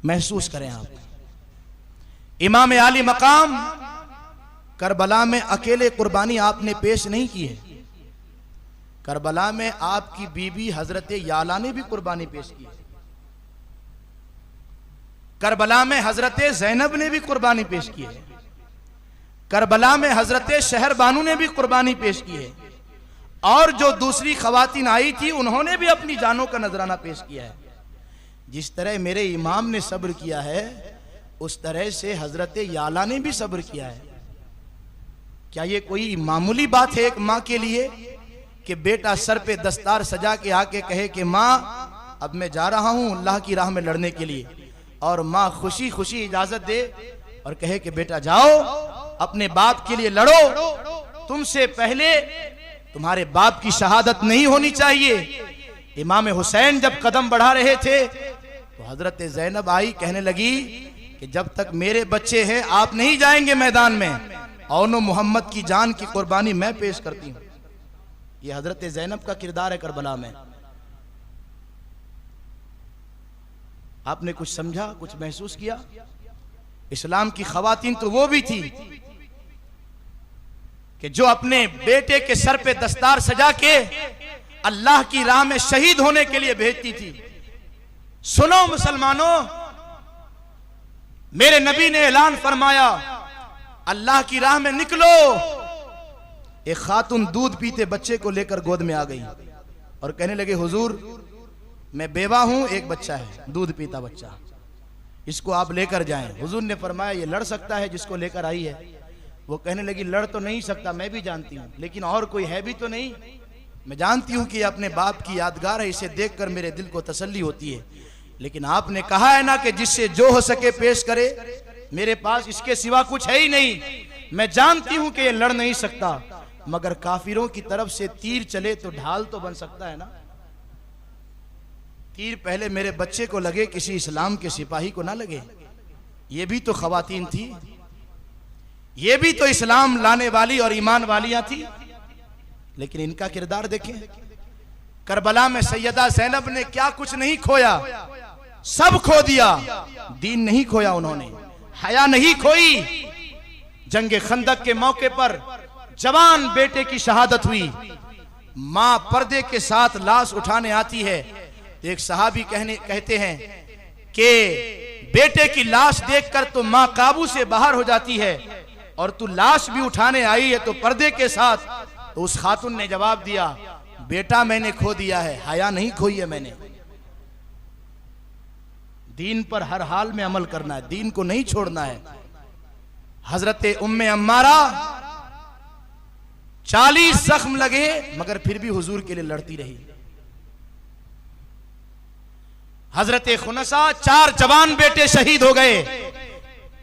महसूस करें आप। इमाम आली मकाम करबला में अकेले कुर्बानी आपने पेश नहीं की है। करबला में आपकी बीबी हजरत याला ने भी कुर्बानी पेश की है। करबला में हजरत ज़ैनब ने भी कुर्बानी पेश की है। करबला में हजरत शहर बानू ने भी कुर्बानी पेश की है। और जो दूसरी खवातीन आई थी उन्होंने भी अपनी जानों का नजराना पेश किया है। जिस तरह मेरे इमाम ने सब्र किया है उस तरह से हजरत याला ने भी सब्र किया है। क्या ये कोई मामूली बात है एक माँ के लिए कि बेटा सर पे दस्तार सजा के आके कहे कि माँ अब मैं जा रहा हूं अल्लाह की राह में लड़ने के लिए, और माँ खुशी खुशी इजाजत दे और कहे कि बेटा जाओ अपने बाप के लिए लड़ो, तुमसे पहले तुम्हारे बाप की शहादत नहीं होनी चाहिए। इमाम हुसैन जब कदम बढ़ा रहे थे तो हजरत ज़ैनब आई, कहने लगी कि जब तक मेरे बच्चे हैं आप नहीं जाएंगे मैदान में, औनो मोहम्मद की जान की कुर्बानी मैं पेश करती हूं। ये हजरत ज़ैनब का किरदार है करबला में। आपने कुछ समझा, कुछ महसूस किया? इस्लाम की खवातीन तो वो भी थी कि जो अपने बेटे के सर पे दस्तार सजा के अल्लाह की राह में शहीद होने के लिए भेजती थी। सुनो मुसलमानों, मेरे नबी ने ऐलान फरमाया, अल्लाह की राह में निकलो। एक खातून दूध पीते बच्चे को लेकर गोद में आ गई और कहने लगे, हुजूर मैं बेवा हूं, एक बच्चा है, दूध पीता बच्चा, इसको आप लेकर जाएं। हुजूर ने फरमाया, ये लड़ सकता है जिसको लेकर आई है? वो कहने लगी, लड़ तो नहीं सकता, मैं भी जानती हूं, लेकिन और कोई है भी तो नहीं? मैं जानती हूं कि अपने बाप की यादगार है, इसे देखकर मेरे दिल को तसल्ली होती है, लेकिन आपने कहा है ना कि जिससे जो हो सके पेश करे, मेरे पास इसके सिवा कुछ है ही नहीं। मैं जानती हूं कि ये लड़ नहीं सकता, मगर काफिरों की तरफ से तीर चले तो ढाल तो बन सकता है ना। तीर पहले मेरे बच्चे को लगे, किसी इस्लाम के सिपाही को ना लगे। ये भी तो खवातीन थी, ये भी तो इस्लाम लाने वाली और ईमान वालियां थी, लेकिन इनका किरदार देखें। करबला में सैयदा ज़ैनब ने क्या कुछ नहीं खोया, सब खो दिया। दीन नहीं खोया उन्होंने, हया नहीं खोई। जंगे खंदक के मौके पर जवान बेटे की शहादत हुई, मां पर्दे के साथ लाश उठाने आती है तो एक सहाबी कहते हैं कि बेटे की लाश देखकर तो मां काबू से बाहर हो जाती है और तू लाश भी उठाने आई है तो पर्दे के साथ। तो उस खातून ने जवाब दिया, बेटा मैंने खो दिया है, हया नहीं खोई है मैंने। दीन पर हर हाल में अमल करना है, दीन को नहीं छोड़ना है। हजरत उम्मे अम्मारा 40 जख्म लगे मगर फिर भी हुजूर के लिए लड़ती रही। हजरत खुनसा 4 जवान बेटे शहीद हो गए।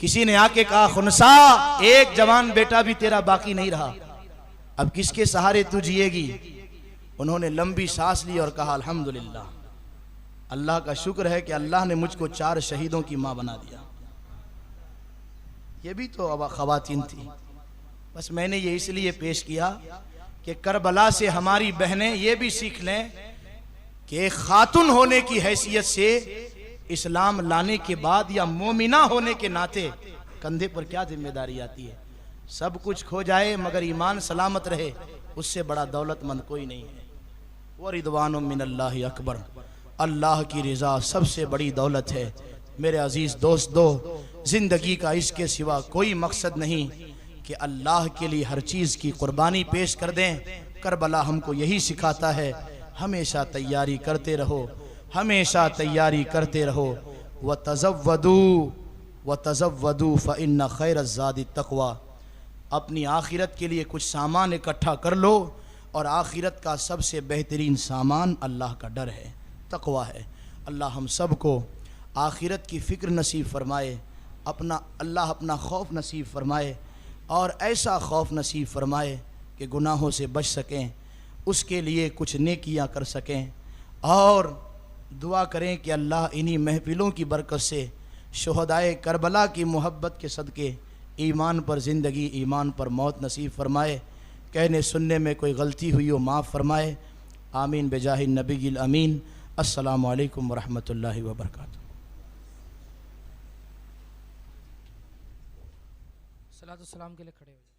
किसी ने आके कहा, खुनसा एक जवान बेटा भी तेरा बाकी नहीं रहा, अब किसके सहारे तू जिएगी? उन्होंने लंबी सांस ली और कहा, अल्हम्दुलिल्लाह, अल्लाह का शुक्र है कि अल्लाह ने मुझको 4 शहीदों की मां बना दिया। ये भी तो अब खवातीन थी। बस मैंने ये इसलिए पेश किया कि करबला से हमारी बहनें ये भी सीख लें कि एक खातून होने की हैसियत से इस्लाम लाने के बाद या मोमिना होने के नाते कंधे पर क्या जिम्मेदारी आती है। सब कुछ खो जाए मगर ईमान सलामत रहे, उससे बड़ा दौलतमंद कोई नहीं है। व रिदवान मिनल्लाहि अकबर, अल्लाह की रज़ा सबसे बड़ी दौलत है। मेरे अजीज़ दोस्तों, ज़िंदगी का इसके सिवा कोई मकसद नहीं कि अल्लाह के लिए हर चीज़ की कुर्बानी पेश कर दें। करबला हमको यही सिखाता है, हमेशा तैयारी करते रहो, हमेशा तैयारी करते रहो। व तज़व्वदू फ़इन्न खैरज़्ज़ादि तक़वा, अपनी आखिरत के लिए कुछ सामान इकट्ठा कर लो और आखिरत का सबसे बेहतरीन सामान अल्लाह का डर है, तक़वा है। अल्लाह हम सब को आखिरत की फ़िक्र नसीब फरमाए, अल्लाह अपना खौफ नसीब फरमाए और ऐसा खौफ नसीब फरमाए कि गुनाहों से बच सकें, उसके लिए कुछ नेकियां कर सकें। और दुआ करें कि अल्लाह इन्हीं महफिलों की बरकत से शुहदाए करबला की मोहब्बत के सदक़े ईमान पर ज़िंदगी, ईमान पर मौत नसीब फरमाए। कहने सुनने में कोई गलती हुई हो माफ़ फरमाए। आमीन बेजाहि नबील अमीन। अस्सलामु अलैकुम व रहमतुल्लाहि व बरकातुहू। सलातो सलाम के लिए खड़े हो जाए।